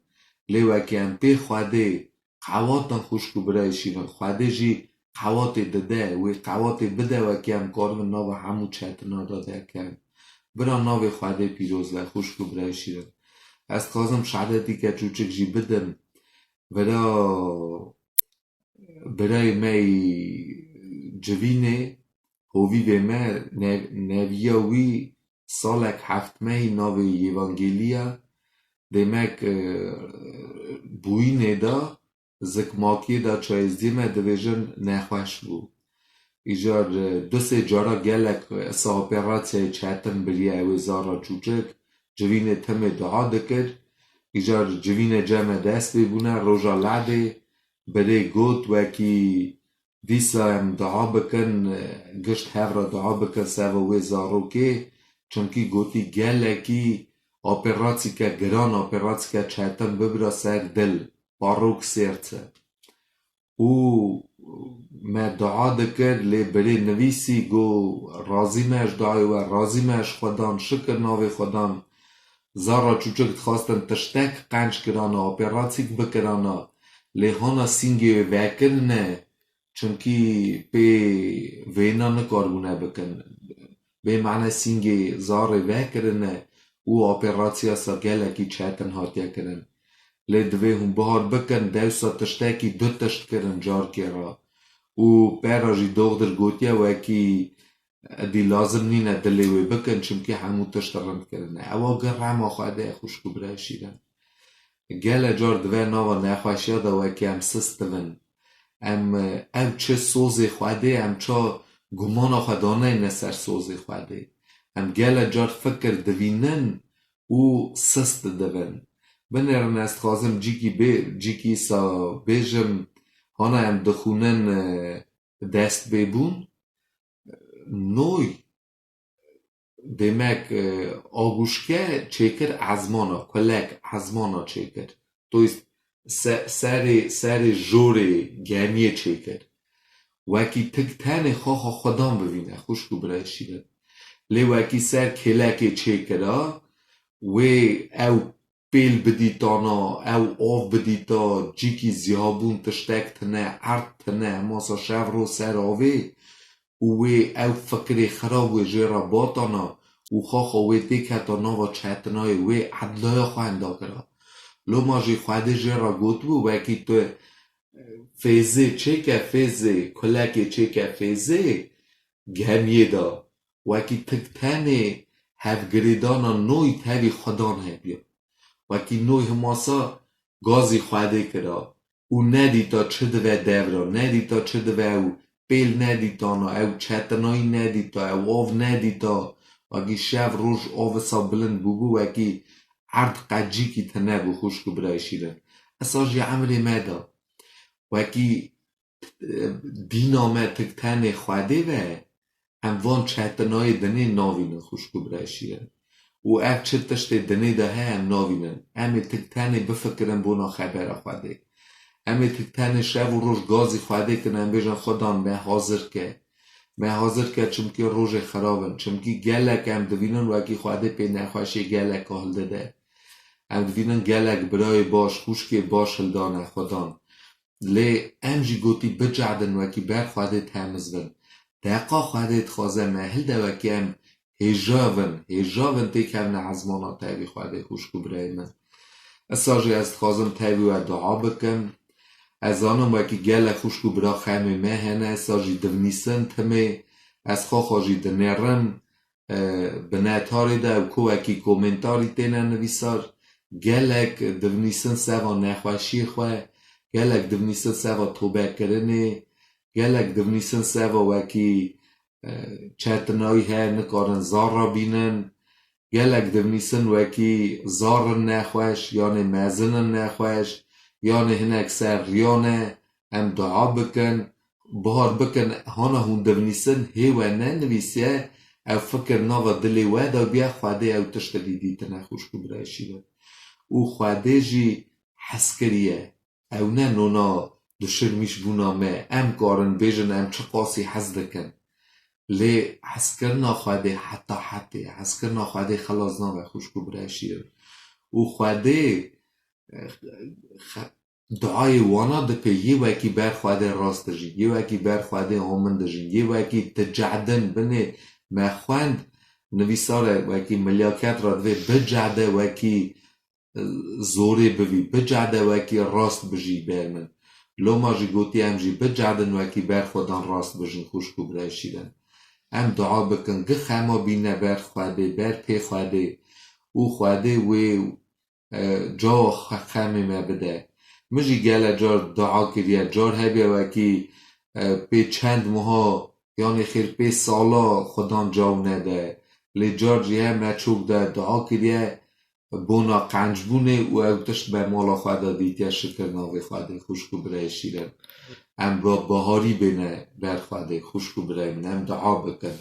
لی وکی ام پی خواده قواتن خوشکو برای شیرن خواده جی قوات دده وی قوات بده وکی ام کارمن ناوا همو چهتنا داده کن برا ناو خواده پیروز و خوشکو برای شیرن از خوازم شعدتی که چوچک جی بدم برای می جوینه هوی به ما نویاوی سالک 7 مهی ناو ایوانگیلیا demek bûyînê da zikmakiyê da çayizdiye me dibêjin nexweş bû. Îjar du sê cara gelek esa operasyayê çetin biriye ew ê zara çûçik civînê timê dua dikir îjar civînê ceme dest pê bûne roja ledê birê got wekî dîsa em dua bikin gişt hevra dua bikin seva wê zarokê çunkî gotî gelekî operasyike giran operasyike çetin bibira ser dil barok sêrtse û me dua dikir lê birê nivîsî got razî me ji dayê we razî me ji xwedan şikir navê xwedan zara çûçik dixwastin tiştek qenc kirana operasyek bikirana lê hana sîngê wê vekirine çunkî pê vêna nikarbûne bikin bê mene sîngê zarê vekirine û operasya sa gelekî çetin hatiye kirin lê divê hûn bihar bikin dewsa tiştekî du tişt kirin carkê ra û pera jî doxdir gotiye wekî edî lazim nîne dilê wê bikin çimkî hemû tişt rind kirine ewa gir rema xwedê xuşk û birayê şîrin gele car dibe nava nexweşiya da wekî em sis dibin em ew çi sozê xwedê em ça gumana xwe daneyne ser sozê xwedê em gele car fikir divînin û sis didibin binêrin ez dixwazim cîkî sa bêjim hana em dixwînin destpêbûn noy demek aguşke çêkir ezmana kulek ezmana çêkir toyist serê jorê gemiyê çêkir wekî tik tenê xwaxa xwedan bibîne xuşk û birayê şîrin لی وکی سر کلک چه کرا و او پیل بدیتانا او آف بدیتا جیکی زیابون تشتک تنه عرد تنه ماسا شف رو سر آوه و او فکر خراب جرا باتانا و خواخا و دیکتا ناوا چهتنای و عدلای خوانده کرا لو ماجی خواده جرا گوتو وکی تو فیزه چه که فیزه کلک چه که فیزه گهمیه دا وکی تکتنه هف گریدانا نوی تاوی خدان هبیا وکی نوی هماسا گازی خواده کرا او ندیتا چه دوه دورا ندیتا چه دوه او پیل ندیتانا او چتنایی ندیتا او آو ندیتا وکی شف روش آو سا بلند بگو وکی عرض قجی کی تنه بو خوش کو برای شیرن اساجی عمل مدا وکی دینامه تکتن خواده و اموان چهتنای دنه ناوینن خوش کو برای شیرن و اف چه تشت دنه ده هم ناوینن امی تکتن بفکرن بونا خبر خواده امی تکتن شب و روش گازی خواده کنن بیجن خودان من حاضر که چمکی روش خرابن چمکی گلک هم دوینن وکی خواده پی نخواشی گلک حال ده ام دوینن گلک برای باش خوشکی باش هلدانه خودان لی امجی گوتی بجعدن وکی بر خواده تمزون دقا خواده تخوازه محل ده وکی ام هجاون تیکم نعزمانا تاوی خواده خوشکو برای من اساجی از تخوازم تاوی و دعا بکن از آنم وکی گلک خوشکو برا خیمه مهنه اساجی دونیسن تمه از خواجی دنرم بناتاری ده و کو وکی کومنتاری تینه نویسار گلک دونیسن سوا نخواشی خواه گلک دونیسن سوا توبه کرنه گلک دونیسن سوا وکی چهتنایی هر نکارن زار را بینن گلک دونیسن وکی زار نخواش یعنی مزن نخواش یعنی هنک سر ریانه ام دعا بکن بهار بکن هانا هون دونیسن هیوه ننویسه او فکر ناوا دلی ودا بیا خواده او تشت دیدیت نخوش کو برای شیره او خواده جی حسکریه او نه نونا دشرمیش بونامه ام کارن بیجن ام چه قاسی حز دکن لی حسکرنا خواده حتی حسکرنا خواده خلاص نامه خوش کو برای شیره او خواده دعای وانا دپی یه وکی بر خواده راست جین یه وکی بر خواده آمن جین یه وکی تجعدن بنه مخواند نویساره وکی ملیاکت را دوی بجعده وکی زوری بوی بجعده وکی راست بجی برمن لو ما جی گوتی ام جی بجعدن وکی بر خودان راست بجین خوش کو برای شیرن ام دعا بکن گه خما بینه بر خواده بر پی خواده او خواده وی جا خمی ما بده مجی گله جار دعا کریه جار هبیه وکی پی چند ماها یعنی خیر پی سالا خودان جاو نده لی جار جیه مچوک ده دعا کریه بونا قنج بونه و او تشت به مالا خواده دیتیه شکر ناوی خواده خوشکو برای شیرن ام با بهاری بینه بر خواده خوشکو برای من ام دعا بکن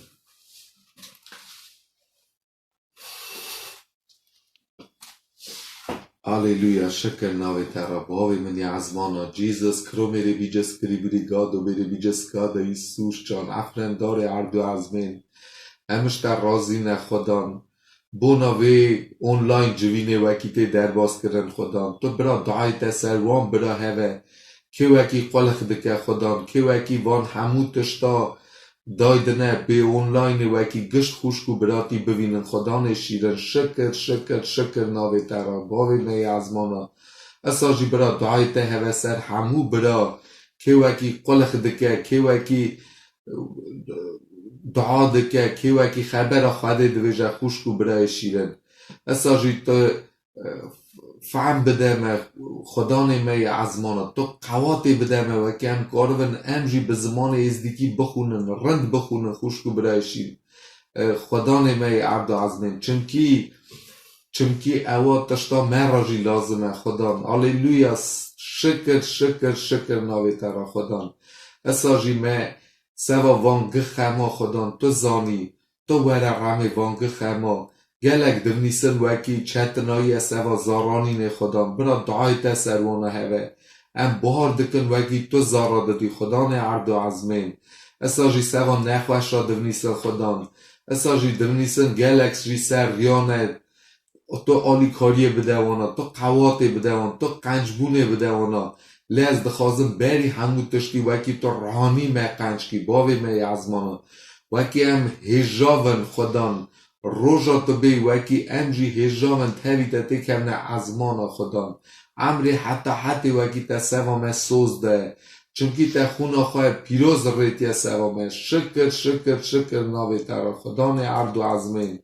Alleluia, شکر ناوی ترا باوی من یعزمانا جیزس کرو میره بیجس کری بریگادو میره بیجس کادا ایسوش جان افرندار عرض و عزمین امش در رازی نه خودان بوناوی اونلاین جوینه وکیته در باز کرن خودان تو برا دعای تسروان برا هوه که وکی قلق دکه خودان که وکی وان همو تشتا دایدنه به اونلاین وکی گشت خوشکو براتی ببینن خدان شیرن شکر ناوی ترا باوی نی ازمانا اساجی برا دعای ته هوه سر همو برا که وکی قلق دکه که وکی دعا دکه که وکی خبر خواده دویجه خوشکو برای شیرن اساجی تو فهم بدمه خدا نمی عزمانه تو قواتی بدمه و کم کارون امجی به زمان ازدیکی بخونن رند بخونن خوشکو برای شیر خدا نمی عبد عزمین چمکی اواد تشتا مراجی لازمه خدا هلیلویا شکر ناوی ترا خدا اساجی من سوا وانگ خما خدا تو زانی تو ورقم وانگ خما گلک دونیسن وکی چتنایی سوا زارانین خدام برا دعای تسروانه هوه ام بهار دکن وکی تو زارا دادی خدان عرض و عزمین اساجی سوا نخوش را دونیسن خدام اساجی دمنیسن گلکس جی سر ریانه تو آلیکاریه بده وانا تو قواته بده وانا تو قنجبونه بده وانا لیز دخوازم بری همو تشکی وکی تو رانی می قنج کی باوی می ازمانا وکی ام هجاون خودان روژا تو بی وکی ام جی هجاون تاوی تتی کمنه ازمانا خودان امری حتی وکی تا سوام سوز ده چونکی تا خونا خواه پیروز ریتی سوام شکر ناوی تر خدان عبد و عزمین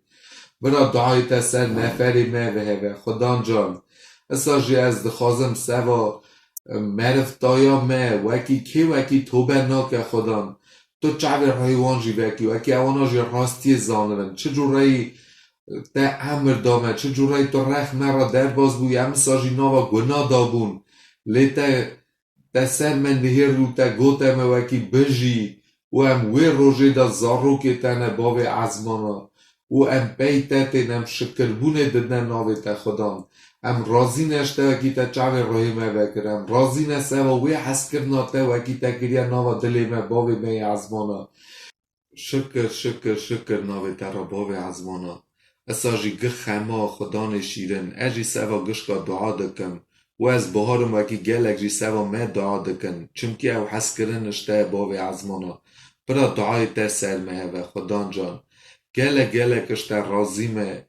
برا دعای تا سر نفری و خدان جان اساجی از دخوازم سوا مرف دایا وکی توبه ناکه خدان تو چعبر حیوان جی وکی اوانا جی راستی زانرن چه جورایی تا امر دامه چه جورایی تو رخ مرا در باز بوی هم ساجی ناوا گناه دابون لی تا سر من دهیر رو تا گوتم وکی بجی و هم وی روژه دا زارو که تنه باوی عزمانا و ام بیتت نم شکربونه ددن ناوی تا خدام ام رازی نشته وکی تا چاوی روی ما بکرم رازی نسته و وی حس کرنا تا وکی تا کریا ناوا دلی ما باوی می عزمانا شکر ناوی تا را باوی عزمانا اساجی گخ خما خدان شیرن اجی سوا گشکا دعا دکم و از بهارم وکی گلک جی سوا ما دعا دکن چونکی او حس کرن نشته باوی عزمانا برا دعای تا سلمه و خدان جان گله کشته رازیمه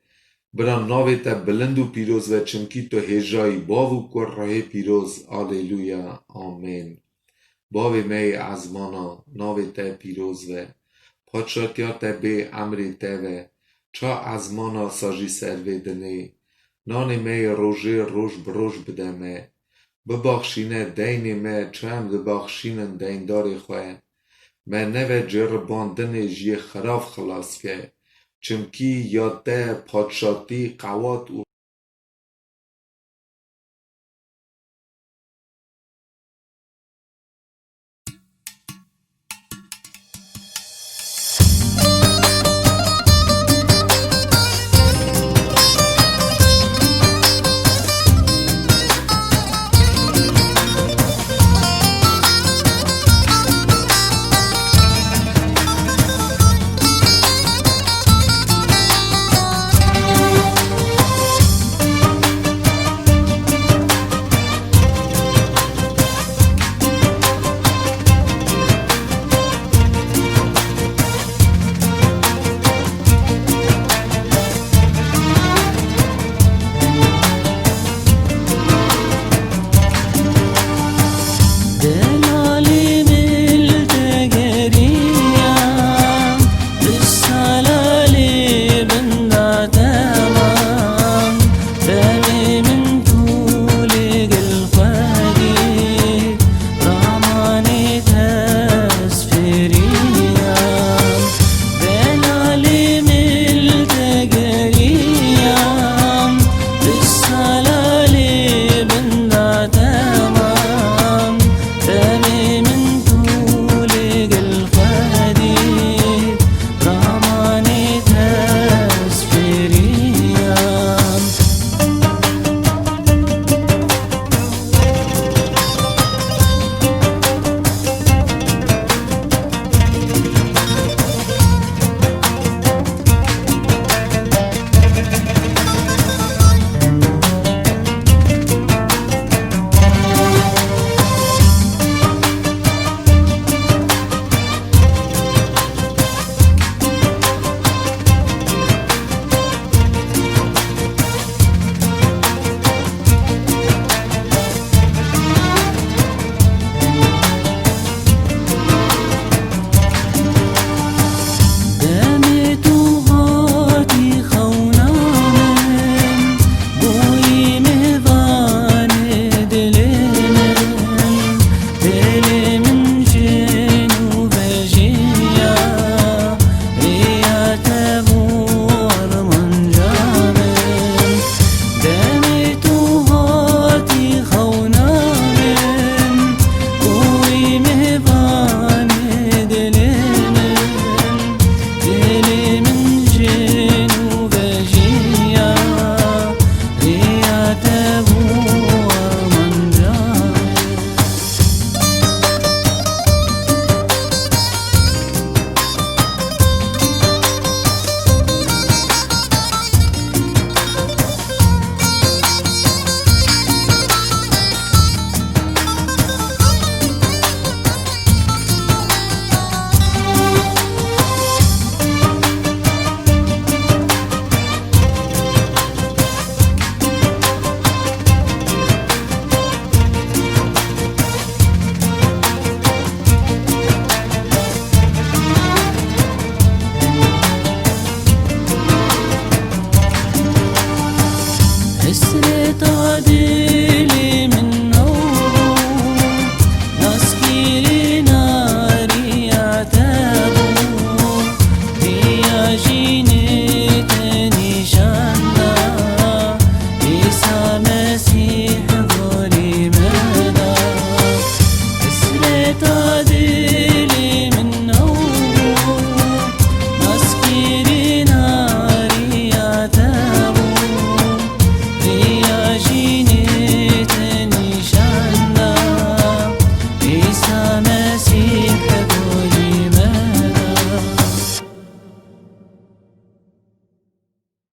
برا ناوی تا بلند و پیروز و چمکی تو هجایی باو کر راه پیروز آلیلویا آمین باوی می عزمانا ناوی تا پیروز و پادشاتیا تا به امری تا و چا عزمانا ساجی سروی دنی نانی می روژه روش بروش بدمه بباخشینه دینی می چم بباخشینن دینداری خواه من نوه جرباندن جی خراف خلاص که چمکی یا ده پادشاتی قوات و